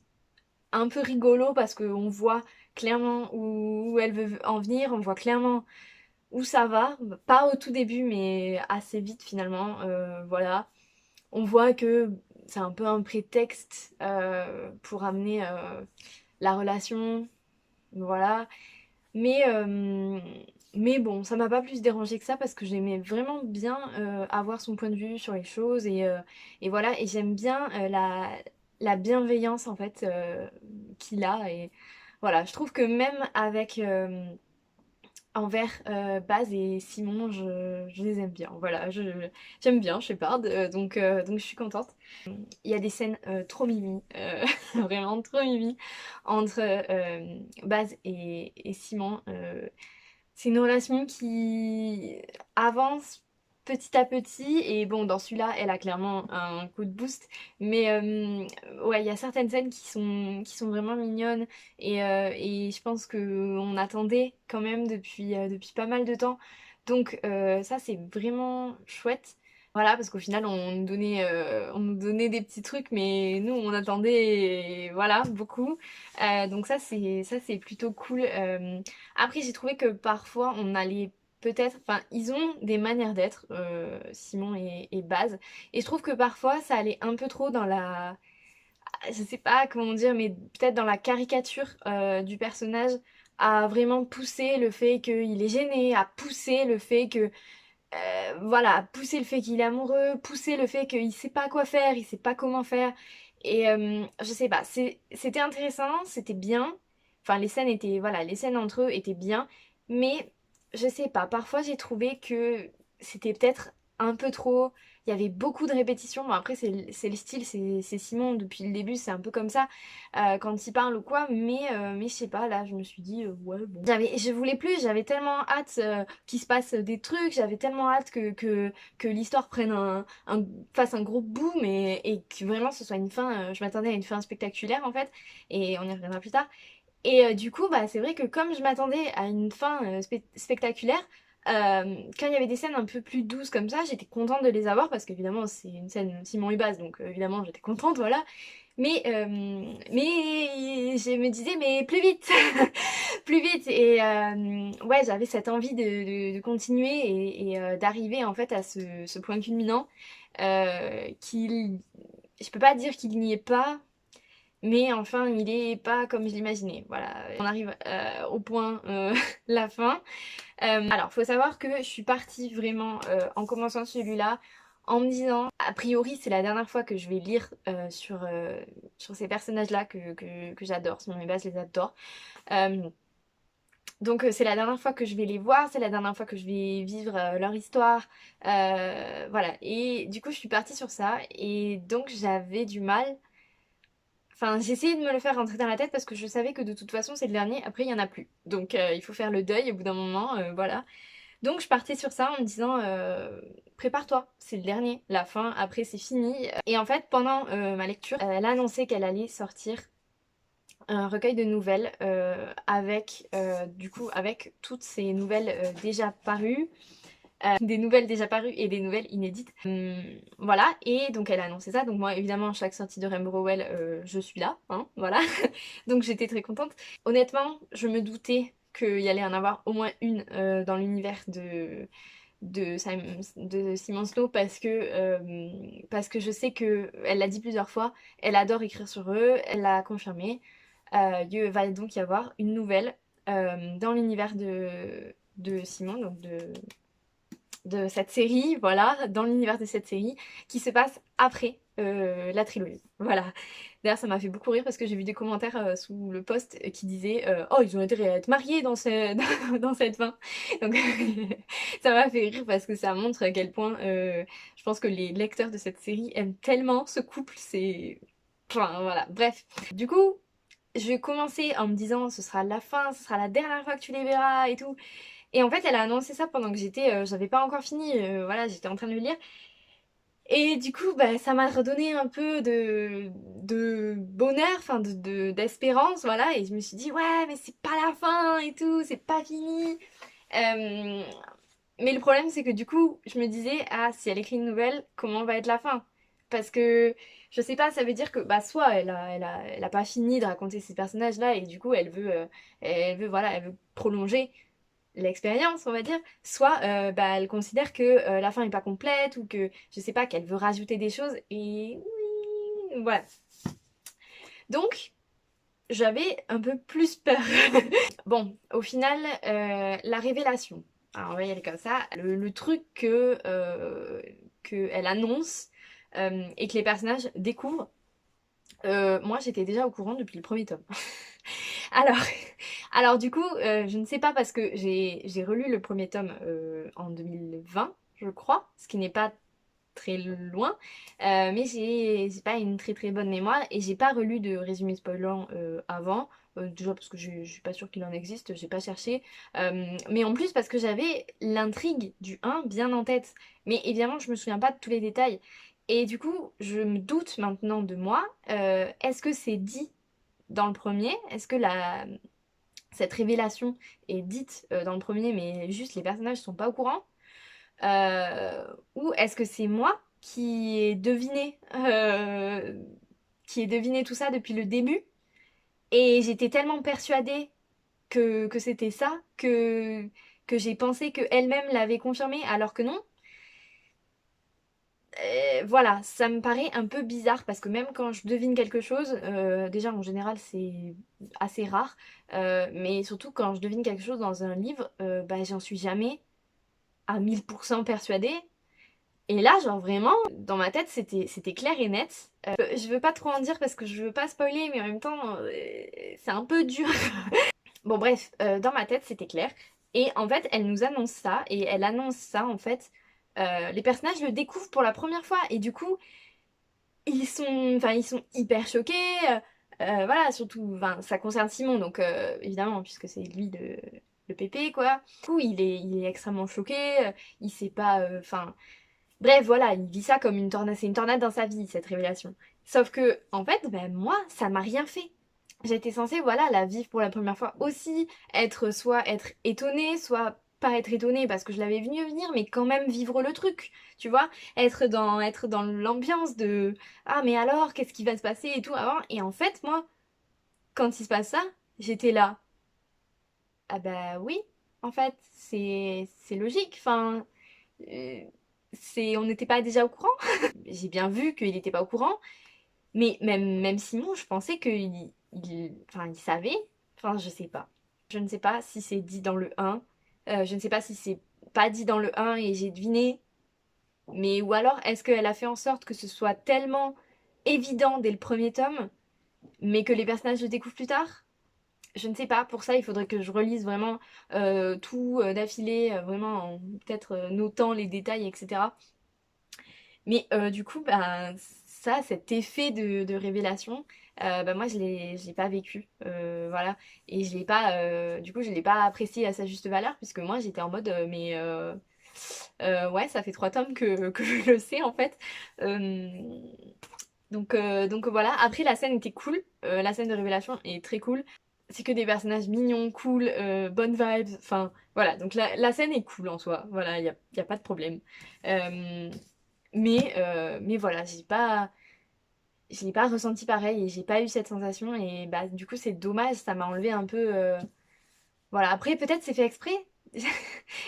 un peu rigolo parce qu'on voit clairement où elle veut en venir, on voit clairement où ça va, pas au tout début mais assez vite finalement, voilà. On voit que c'est un peu un prétexte pour amener la relation, voilà. Mais, euh, mais bon, ça m'a pas plus dérangé que ça parce que j'aimais vraiment bien avoir son point de vue sur les choses et voilà. Et j'aime bien la bienveillance en fait qu'il a. Et voilà, je trouve que même avec envers Baz et Simon, je les aime bien. Voilà, j'aime bien Shepard, donc je suis contente. Il y a des scènes trop mimi, vraiment trop mimi, entre Baz et Simon. C'est une relation qui avance petit à petit et bon dans celui-là elle a clairement un coup de boost mais ouais il y a certaines scènes qui sont vraiment mignonnes et je pense que on attendait quand même depuis pas mal de temps donc ça c'est vraiment chouette voilà parce qu'au final on nous donnait des petits trucs mais nous on attendait voilà beaucoup donc ça c'est plutôt cool après, j'ai trouvé que parfois on allait peut-être, enfin, ils ont des manières d'être, Simon et Baz, et je trouve que parfois ça allait un peu trop dans la, je sais pas comment dire, mais peut-être dans la caricature du personnage, à vraiment pousser le fait qu'il est gêné, à pousser le fait que, voilà, à pousser le fait qu'il est amoureux, pousser le fait qu'il sait pas quoi faire, il sait pas comment faire, et je sais pas, c'était intéressant, c'était bien. Enfin, les scènes étaient, voilà, les scènes entre eux étaient bien, mais je sais pas, parfois j'ai trouvé que c'était peut-être un peu trop. Il y avait beaucoup de répétitions. Bon, après, c'est le style, c'est Simon depuis le début, c'est un peu comme ça quand il parle ou quoi, mais je sais pas, là je me suis dit, ouais, bon. Je voulais plus, j'avais tellement hâte qu'il se passe des trucs, j'avais tellement hâte que l'histoire prenne fasse un gros boom et que vraiment ce soit une fin. Je m'attendais à une fin spectaculaire en fait, et on y reviendra plus tard. Et du coup, bah, c'est vrai que comme je m'attendais à une fin spectaculaire, quand il y avait des scènes un peu plus douces comme ça, j'étais contente de les avoir parce qu'évidemment c'est une scène Simon et Baz, donc évidemment j'étais contente, voilà. Mais je me disais, mais plus vite, plus vite. Et ouais, j'avais cette envie de continuer et d'arriver en fait à ce point culminant qu'il, je peux pas dire qu'il n'y est pas. Mais enfin, il est pas comme je l'imaginais. Voilà, on arrive au point, la fin. Alors, faut savoir que je suis partie vraiment en commençant celui-là en me disant, a priori, c'est la dernière fois que je vais lire sur ces personnages-là que j'adore. Simon et Baz, je les adore. Euh, donc, c'est la dernière fois que je vais les voir, c'est la dernière fois que je vais vivre leur histoire. Voilà. Et du coup, je suis partie sur ça. Et donc, j'avais du mal. Enfin, j'ai essayé de me le faire rentrer dans la tête parce que je savais que de toute façon c'est le dernier, après il n'y en a plus. Donc il faut faire le deuil au bout d'un moment, voilà. Donc je partais sur ça en me disant prépare-toi, c'est le dernier, la fin, après c'est fini. Et en fait pendant ma lecture, elle a annoncé qu'elle allait sortir un recueil de nouvelles avec du coup avec toutes ces nouvelles déjà parues. Des nouvelles déjà parues et des nouvelles inédites. Voilà, et donc elle a annoncé ça. Donc moi, évidemment, chaque sortie de Rainbow Rowell, je suis là, hein, voilà. Donc j'étais très contente. Honnêtement, je me doutais qu'il y allait en avoir au moins une dans l'univers de Simon Slow parce que je sais que, elle l'a dit plusieurs fois, elle adore écrire sur eux, elle l'a confirmé. Il va donc y avoir une nouvelle dans l'univers de Simon, donc de cette série, voilà, dans l'univers de cette série, qui se passe après la trilogie. Voilà. D'ailleurs, ça m'a fait beaucoup rire parce que j'ai vu des commentaires sous le post qui disaient oh, ils ont intérêt à être mariés dans cette fin. Donc, ça m'a fait rire parce que ça montre à quel point je pense que les lecteurs de cette série aiment tellement ce couple. C'est. Enfin, voilà. Bref. Du coup, je vais commencer en me disant ce sera la fin, ce sera la dernière fois que tu les verras et tout. Et en fait, elle a annoncé ça pendant que j'avais pas encore fini, voilà, j'étais en train de le lire. Et du coup, bah, ça m'a redonné un peu de bonheur, enfin d'espérance, voilà. Et je me suis dit, ouais, mais c'est pas la fin et tout, c'est pas fini. Euh, mais le problème, c'est que du coup, je me disais, ah, si elle écrit une nouvelle, comment va être la fin? Parce que, je sais pas, ça veut dire que, bah, soit elle a pas fini de raconter ces personnages-là et du coup, voilà, elle veut prolonger l'expérience, on va dire, soit bah, elle considère que la fin est pas complète ou que, je sais pas, qu'elle veut rajouter des choses et voilà. Donc, j'avais un peu plus peur. Bon, au final, la révélation. Alors, on va y aller comme ça. Le truc que elle annonce et que les personnages découvrent, moi j'étais déjà au courant depuis le premier tome. Alors, alors du coup, je ne sais pas parce que j'ai relu le premier tome en 2020, je crois, ce qui n'est pas très loin, mais j'ai pas une très très bonne mémoire et j'ai pas relu de résumé spoilant avant. Déjà parce que je suis pas sûre qu'il en existe, j'ai pas cherché. Mais en plus parce que j'avais l'intrigue du 1 bien en tête. Mais évidemment, je me souviens pas de tous les détails. Et du coup, je me doute maintenant de moi. Est-ce que c'est dit dans le premier? Est-ce que cette révélation est dite dans le premier, mais juste les personnages sont pas au courant? Euh, ou est-ce que c'est moi qui ai deviné tout ça depuis le début et j'étais tellement persuadée que c'était ça que j'ai pensé qu'elle-même l'avait confirmé alors que non. Voilà, ça me paraît un peu bizarre parce que même quand je devine quelque chose, déjà en général c'est assez rare, mais surtout quand je devine quelque chose dans un livre, bah, j'en suis jamais à 1000% persuadée. Et là, genre vraiment, dans ma tête, c'était clair et net. Je veux pas trop en dire parce que je veux pas spoiler, mais en même temps, c'est un peu dur. Bon, bref, dans ma tête, c'était clair. Et en fait, elle nous annonce ça, et elle annonce ça, en fait. Les personnages le découvrent pour la première fois, et du coup, ils sont hyper choqués. Voilà, surtout, enfin, ça concerne Simon, donc évidemment, puisque c'est lui le pépé, quoi. Du coup, il est extrêmement choqué, il sait pas, enfin. Bref, voilà, il vit ça comme une tornade, c'est une tornade dans sa vie, cette révélation. Sauf que, en fait, ben, moi, ça m'a rien fait. J'étais censée, voilà, la vivre pour la première fois aussi, soit être étonnée, soit pas être étonnée parce que je l'avais venu venir, mais quand même vivre le truc, tu vois, être dans l'ambiance de ah mais alors, qu'est-ce qui va se passer et tout avant. Et en fait, moi, quand il se passe ça, j'étais là. Ah bah oui, en fait, c'est logique. Enfin, euh, on n'était pas déjà au courant. J'ai bien vu qu'il n'était pas au courant, mais même Simon, je pensais enfin, il savait. Enfin, je sais pas. Je ne sais pas si c'est dit dans le 1. Je ne sais pas si c'est pas dit dans le 1 et j'ai deviné. Mais ou alors, est-ce qu'elle a fait en sorte que ce soit tellement évident dès le premier tome, mais que les personnages le découvrent plus tard? Je ne sais pas. Pour ça, il faudrait que je relise vraiment tout d'affilée, vraiment en peut-être notant les détails, etc. Mais du coup, bah, ça, cet effet de révélation, bah, moi, je l'ai pas vécu. Voilà. Et je l'ai pas, du coup, je l'ai pas apprécié à sa juste valeur, puisque moi, j'étais en mode, mais ouais, ça fait 3 tomes que je le sais, en fait. Euh, donc voilà. Après, la scène était cool. La scène de révélation est très cool. C'est que des personnages mignons, cool, bonnes vibes. Enfin, voilà. Donc la scène est cool en soi. Voilà, y a pas de problème. Euh, mais voilà, je l'ai pas ressenti pareil et j'ai pas eu cette sensation et bah du coup c'est dommage, ça m'a enlevé un peu. Voilà, après peut-être c'est fait exprès.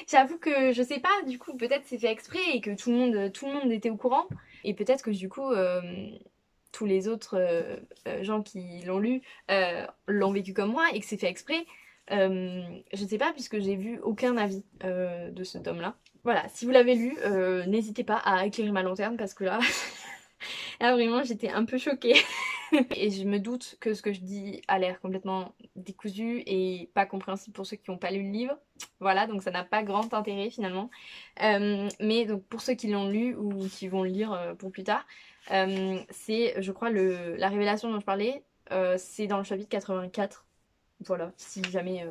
J'avoue que je sais pas, du coup peut-être c'est fait exprès et que tout le monde était au courant et peut-être que du coup tous les autres gens qui l'ont lu l'ont vécu comme moi et que c'est fait exprès. Je ne sais pas puisque j'ai vu aucun avis de ce tome-là. Voilà, si vous l'avez lu, n'hésitez pas à éclairer ma lanterne parce que là, là vraiment j'étais un peu choquée. Et je me doute que ce que je dis a l'air complètement décousu et pas compréhensible pour ceux qui n'ont pas lu le livre. Voilà, donc ça n'a pas grand intérêt finalement. Mais donc pour ceux qui l'ont lu ou qui vont le lire pour plus tard, c'est je crois la révélation dont je parlais, c'est dans le chapitre 84. Voilà, si jamais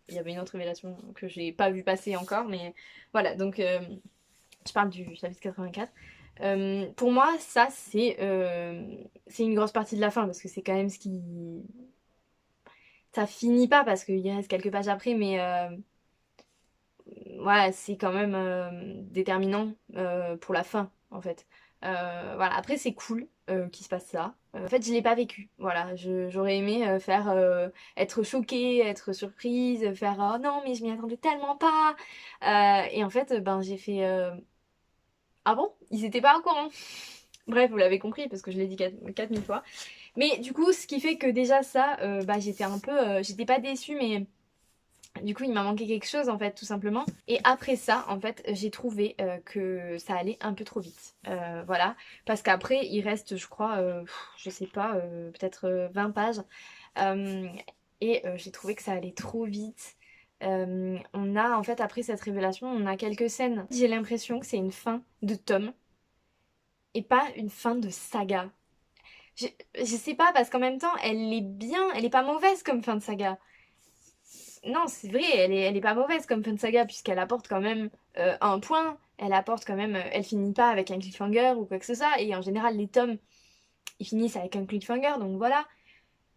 il y avait une autre révélation que j'ai pas vu passer encore, mais voilà, donc je parle du chapitre 84. Pour moi, ça, c'est une grosse partie de la fin, parce que c'est quand même ce qui... Ça finit pas, parce qu'il reste quelques pages après, mais ouais, c'est quand même déterminant pour la fin, en fait. Voilà, après c'est cool qu'il se passe ça. En fait, je l'ai pas vécu. Voilà, j'aurais aimé être choquée, être surprise, faire oh non, mais je m'y attendais tellement pas. Et en fait, ben j'ai fait ah bon, ils étaient pas au courant. Bref, vous l'avez compris parce que je l'ai dit 4000 fois. Mais du coup, ce qui fait que déjà ça, bah j'étais un peu, j'étais pas déçue, mais du coup, il m'a manqué quelque chose en fait, tout simplement. Et après ça, en fait, j'ai trouvé que ça allait un peu trop vite. Voilà. Parce qu'après, il reste, je crois, je sais pas, peut-être 20 pages. Euh, j'ai trouvé que ça allait trop vite. On a, en fait, après cette révélation, on a quelques scènes. J'ai l'impression que c'est une fin de tome et pas une fin de saga. Je, je sais pas, parce qu'en même temps, elle est bien, elle est pas mauvaise comme fin de saga. Non, c'est vrai, elle est pas mauvaise comme fin de saga, puisqu'elle apporte quand même un point, elle apporte quand même, elle finit pas avec un cliffhanger ou quoi que ce soit, et en général, les tomes, ils finissent avec un cliffhanger, donc voilà.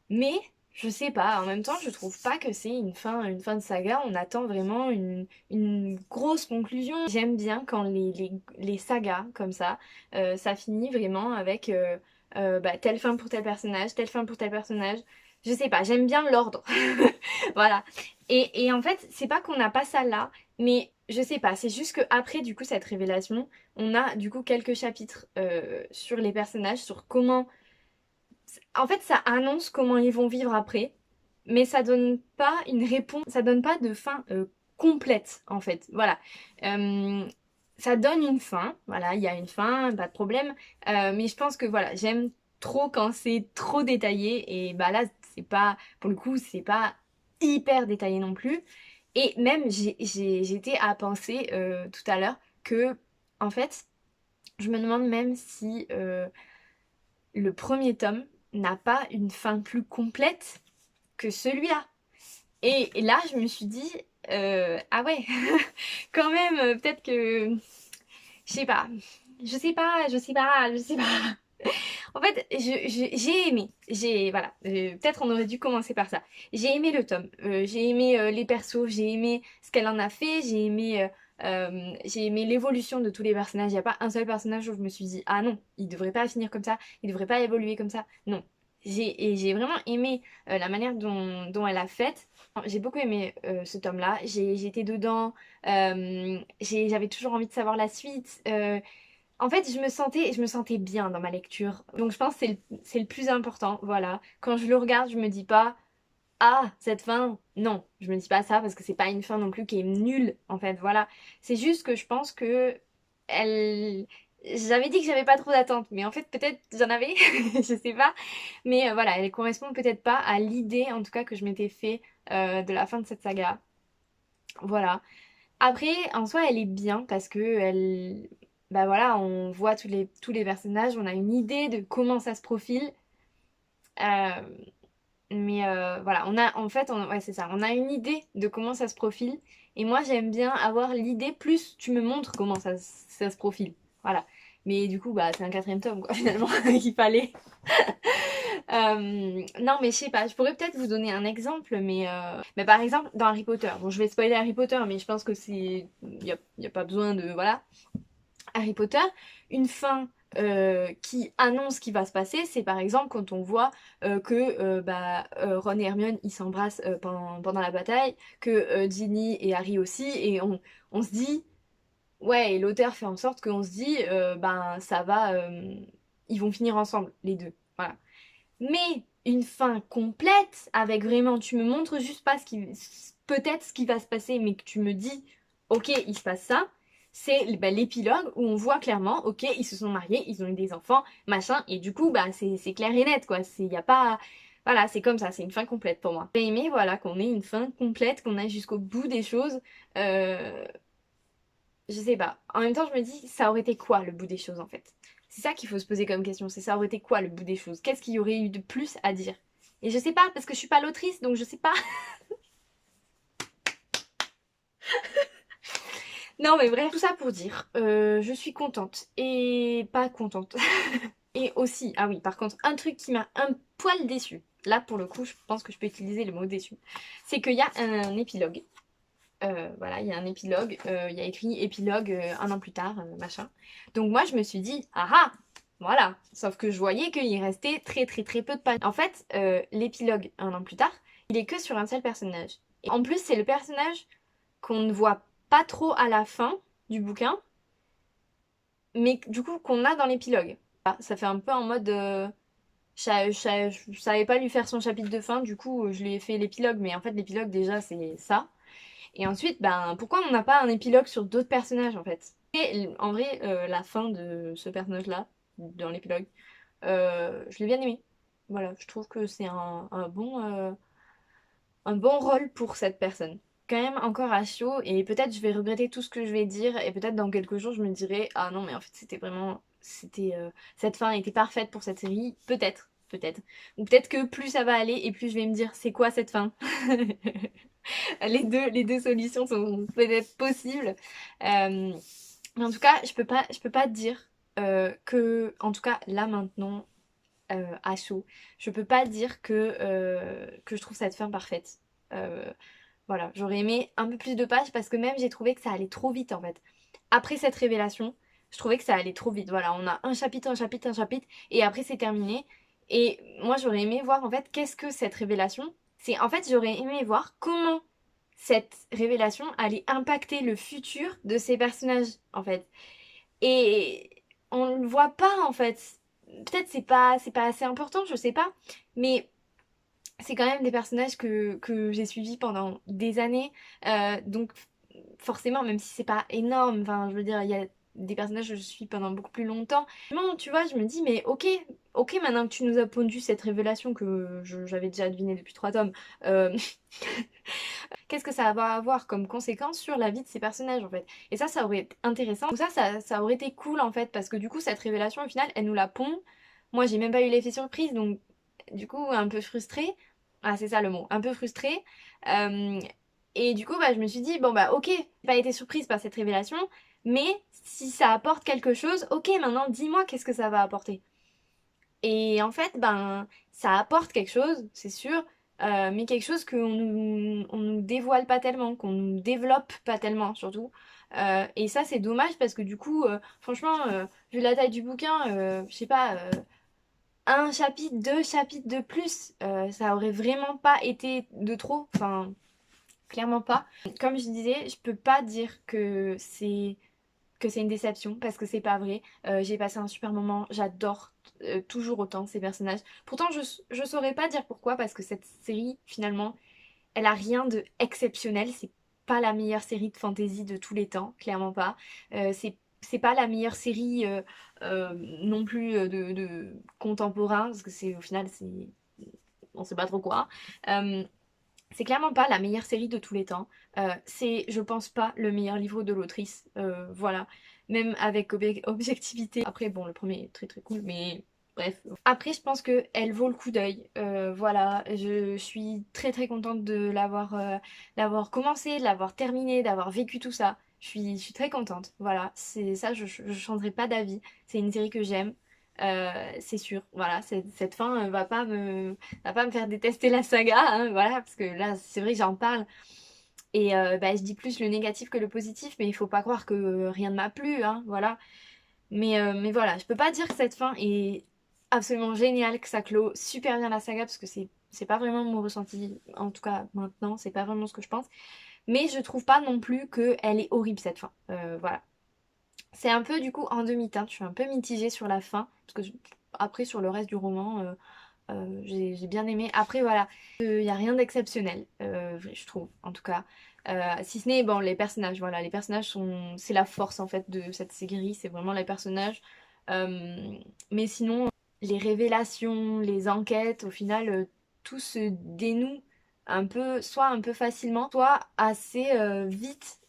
Mais, je sais pas, en même temps, je trouve pas que c'est une fin de saga, on attend vraiment une grosse conclusion. J'aime bien quand les sagas, comme ça finit vraiment avec bah, telle fin pour tel personnage, telle fin pour tel personnage. Je sais pas, j'aime bien l'ordre. Voilà. Et en fait, c'est pas qu'on n'a pas ça là, mais je sais pas, c'est juste que après du coup cette révélation, on a du coup quelques chapitres sur les personnages, sur comment. En fait, ça annonce comment ils vont vivre après, mais ça donne pas une réponse, ça donne pas de fin complète en fait. Voilà. Euh, Ça donne une fin, voilà, il y a une fin, pas de problème. Mais je pense que voilà, j'aime trop quand c'est trop détaillé et bah là, c'est pas, pour le coup, c'est pas hyper détaillé non plus. Et même, j'étais à penser tout à l'heure que, en fait, je me demande même si le premier tome n'a pas une fin plus complète que celui-là. Et là, je me suis dit, ah ouais, quand même, peut-être que, je sais pas, je sais pas. En fait, j'ai aimé, voilà, peut-être on aurait dû commencer par ça. J'ai aimé le tome, j'ai aimé les persos, j'ai aimé ce qu'elle en a fait, j'ai aimé l'évolution de tous les personnages. Il n'y a pas un seul personnage où je me suis dit, ah non, il devrait pas finir comme ça, il devrait pas évoluer comme ça. Non. J'ai vraiment aimé la manière dont elle a fait. J'ai beaucoup aimé ce tome-là. J'étais dedans. J'avais toujours envie de savoir la suite. En fait, je me sentais bien dans ma lecture. Donc je pense que c'est le plus important. Voilà. Quand je le regarde, je me dis pas, ah, cette fin, non. Je me dis pas ça parce que c'est pas une fin non plus qui est nulle, en fait. Voilà. C'est juste que je pense que elle. J'avais dit que j'avais pas trop d'attentes, mais en fait, peut-être j'en avais, je sais pas. Mais voilà, elle correspond peut-être pas à l'idée, en tout cas, que je m'étais fait de la fin de cette saga. Voilà. Après, en soi, elle est bien parce que elle, bah voilà, on voit tous les personnages, on a une idée de comment ça se profile. Euh, voilà, on a, en fait, ouais, c'est ça, on a une idée de comment ça se profile. Et moi, j'aime bien avoir l'idée, plus tu me montres comment ça se profile. Voilà. Mais du coup, bah, c'est un quatrième tome, quoi, finalement, qu'il fallait. Non, mais je sais pas, je pourrais peut-être vous donner un exemple, mais par exemple, dans Harry Potter, bon, je vais spoiler Harry Potter, mais je pense que c'est. Y a pas besoin de. Voilà. Harry Potter, une fin. Qui annonce ce qui va se passer, c'est par exemple quand on voit que Ron et Hermione ils s'embrassent pendant la bataille, que Ginny et Harry aussi, et on se dit, ouais, et l'auteur fait en sorte qu'on se dit, ben ça va, ils vont finir ensemble, les deux. Voilà. Mais une fin complète, avec vraiment, tu me montres juste pas peut-être ce qui va se passer, mais que tu me dis, ok, il se passe ça, c'est bah, l'épilogue où on voit clairement, ok, ils se sont mariés, ils ont eu des enfants, machin, et du coup, bah, c'est clair et net, quoi. Y a pas. Voilà, c'est comme ça, c'est une fin complète pour moi. J'ai aimé, voilà, qu'on ait une fin complète, qu'on aille jusqu'au bout des choses. Euh, je sais pas. En même temps, je me dis, ça aurait été quoi le bout des choses en fait? C'est ça qu'il faut se poser comme question, c'est ça aurait été quoi le bout des choses? Qu'est-ce qu'il y aurait eu de plus à dire? Et je sais pas, parce que je suis pas l'autrice, donc je sais pas. Non mais bref, tout ça pour dire, je suis contente et pas contente. Et aussi, ah oui, par contre, un truc qui m'a un poil déçu, là pour le coup, je pense que je peux utiliser le mot déçu, c'est qu'il y a un épilogue. Voilà, il y a un épilogue, il y a écrit épilogue 1 an plus tard, machin. Donc moi je me suis dit, ah ah, voilà. Sauf que je voyais qu'il restait très très très peu de pages. En fait, l'épilogue 1 an plus tard, il est que sur un seul personnage. Et en plus, c'est le personnage qu'on ne voit pas trop à la fin du bouquin, mais du coup qu'on a dans l'épilogue. Ah, ça fait un peu en mode... je savais pas lui faire son chapitre de fin, du coup je lui ai fait l'épilogue, mais en fait l'épilogue déjà c'est ça. Et ensuite, ben, pourquoi on n'a pas un épilogue sur d'autres personnages en fait? Et en vrai, la fin de ce personnage-là, dans l'épilogue, je l'ai bien aimé. Voilà, je trouve que c'est un bon rôle pour cette personne. Quand même encore à chaud, et peut-être je vais regretter tout ce que je vais dire, et peut-être dans quelques jours je me dirai, ah non, mais en fait c'était vraiment, cette fin était parfaite pour cette série, peut-être, peut-être. Ou peut-être que plus ça va aller, et plus je vais me dire, c'est quoi cette fin? Les deux solutions sont peut-être possibles. Mais en tout cas, je peux pas dire que, en tout cas là maintenant, à chaud, je peux pas dire que je trouve cette fin parfaite. Euh, voilà, j'aurais aimé un peu plus de pages parce que même j'ai trouvé que ça allait trop vite en fait. Après cette révélation, je trouvais que ça allait trop vite. Voilà, on a un chapitre, un chapitre, un chapitre, et après c'est terminé. Et moi j'aurais aimé voir en fait qu'est-ce que cette révélation. C'est en fait j'aurais aimé voir comment cette révélation allait impacter le futur de ces personnages en fait. Et on le voit pas en fait. Peut-être c'est pas assez important, je sais pas. Mais c'est quand même des personnages que j'ai suivis pendant des années. Donc forcément, même si c'est pas énorme, enfin je veux dire, il y a des personnages que je suis pendant beaucoup plus longtemps. Non, tu vois, je me dis, mais ok, ok, maintenant que tu nous as pondu cette révélation que j'avais déjà devinée depuis 3 tomes, euh, qu'est-ce que ça va avoir comme conséquence sur la vie de ces personnages en fait. Et ça aurait été intéressant. Donc ça aurait été cool en fait, parce que du coup, cette révélation au final, elle nous la pond. Moi, j'ai même pas eu l'effet surprise, donc du coup, un peu frustrée. Ah, c'est ça le mot, un peu frustrée. Euh, et du coup, bah, je me suis dit, bon bah ok, j'ai pas été surprise par cette révélation, mais si ça apporte quelque chose, ok, maintenant dis-moi qu'est-ce que ça va apporter. Et en fait, ben, ça apporte quelque chose, c'est sûr, mais quelque chose on nous dévoile pas tellement, qu'on nous développe pas tellement, surtout. Et ça, c'est dommage parce que du coup, franchement, vu la taille du bouquin, je sais pas, un chapitre, 2 chapitres de plus, ça aurait vraiment pas été de trop. Enfin, clairement pas. Comme je disais, je peux pas dire que c'est une déception parce que c'est pas vrai. J'ai passé un super moment, j'adore toujours autant ces personnages. Pourtant, je saurais pas dire pourquoi parce que cette série, finalement, elle a rien de exceptionnel. C'est pas la meilleure série de fantasy de tous les temps, clairement pas. C'est pas la meilleure série non plus de contemporain parce que c'est au final, c'est on sait pas trop quoi. Euh, c'est clairement pas la meilleure série de tous les temps. C'est, je pense pas, le meilleur livre de l'autrice. Voilà. Même avec objectivité. Après, bon, le premier est très très cool, mais bref. Après, je pense que elle vaut le coup d'œil. Voilà. Je suis très très contente de l'avoir commencé, de l'avoir terminé, d'avoir vécu tout ça. Je suis très contente. Voilà. C'est ça, je changerai pas d'avis. C'est une série que j'aime. C'est sûr, voilà, cette fin va pas me faire détester la saga, hein, voilà, parce que là, c'est vrai que j'en parle et bah, je dis plus le négatif que le positif, mais il faut pas croire que rien ne m'a plu, hein, voilà. Mais voilà, je peux pas dire que cette fin est absolument géniale, que ça clôt super bien la saga, parce que c'est pas vraiment mon ressenti, en tout cas maintenant, c'est pas vraiment ce que je pense, mais je trouve pas non plus qu'elle est horrible cette fin, voilà. C'est un peu du coup en demi-teinte, je suis un peu mitigée sur la fin, parce que après sur le reste du roman, j'ai bien aimé. Après voilà, il n'y a rien d'exceptionnel, je trouve en tout cas. Si ce n'est bon les personnages, voilà, les personnages c'est la force en fait de cette série, c'est vraiment les personnages. Mais sinon, les révélations, les enquêtes, au final, tout se dénoue un peu, soit un peu facilement, soit assez vite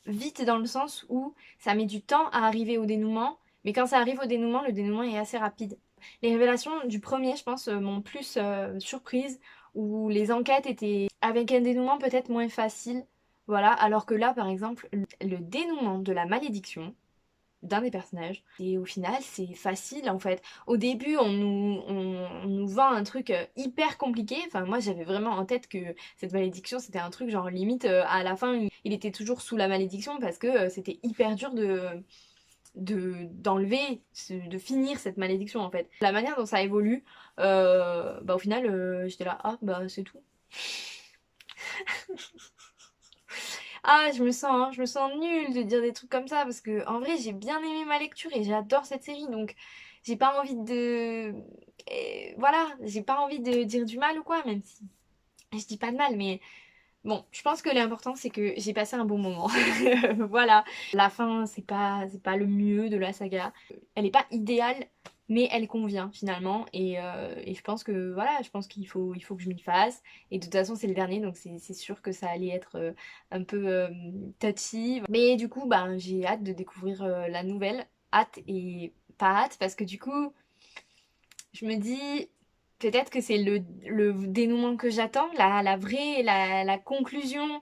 dans le sens où ça met du temps à arriver au dénouement, mais quand ça arrive au dénouement, le dénouement est assez rapide. Les révélations du premier, je pense, m'ont plus surprise, où les enquêtes étaient avec un dénouement peut-être moins facile, voilà, alors que là, par exemple, le dénouement de la malédiction, d'un des personnages. Et au final, c'est facile en fait. Au début, on nous vend un truc hyper compliqué. Enfin, moi, j'avais vraiment en tête que cette malédiction, c'était un truc genre limite à la fin, il était toujours sous la malédiction parce que c'était hyper dur d'enlever, de finir cette malédiction en fait. La manière dont ça évolue, bah au final, j'étais là, ah bah c'est tout. Ah, je me sens nulle de dire des trucs comme ça parce que en vrai, j'ai bien aimé ma lecture et j'adore cette série donc j'ai pas envie de. Voilà, j'ai pas envie de dire du mal ou quoi, même si je dis pas de mal, mais bon, je pense que l'important c'est que j'ai passé un bon moment. Voilà. La fin, c'est pas le mieux de la saga. Elle est pas idéale, mais elle convient finalement. Et je pense que voilà, je pense il faut que je m'y fasse. Et de toute façon, c'est le dernier, donc c'est sûr que ça allait être un peu touchy. Mais du coup, bah, j'ai hâte de découvrir la nouvelle. Hâte et pas hâte, parce que du coup, je me dis, peut-être que c'est le dénouement que j'attends, la vraie, la conclusion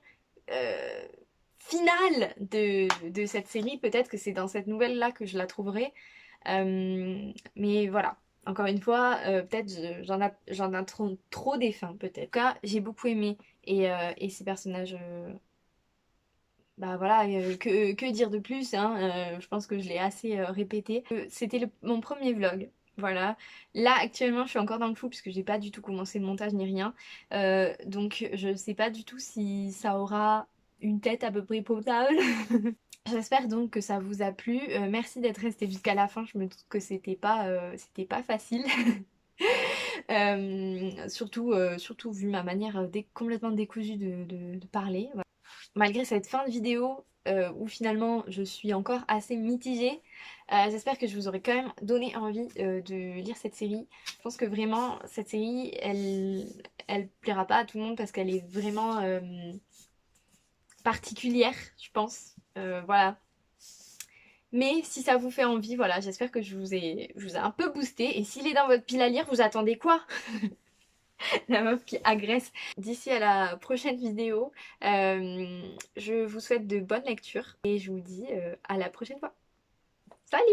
euh, finale de cette série. Peut-être que c'est dans cette nouvelle-là que je la trouverai. Mais voilà. Encore une fois, peut-être j'en attends trop des fins, peut-être. En tout cas, j'ai beaucoup aimé. Et ces personnages, bah voilà, que dire de plus, hein, je pense que je l'ai assez répété. C'était mon premier vlog. Voilà. Là, actuellement, je suis encore dans le flou puisque j'ai pas du tout commencé le montage ni rien. Donc, je sais pas du tout si ça aura une tête à peu près potable. J'espère donc que ça vous a plu. Merci d'être resté jusqu'à la fin. Je me doute que c'était pas facile. Surtout vu ma manière complètement décousue de parler. Voilà. Malgré cette fin de vidéo où finalement je suis encore assez mitigée, j'espère que je vous aurai quand même donné envie de lire cette série. Je pense que vraiment cette série, elle plaira pas à tout le monde parce qu'elle est vraiment particulière, je pense. Voilà. Mais si ça vous fait envie, voilà, j'espère que je vous ai un peu boosté. Et s'il est dans votre pile à lire, vous attendez quoi? La meuf qui agresse. D'ici à la prochaine vidéo, je vous souhaite de bonnes lectures et je vous dis à la prochaine fois. Salut!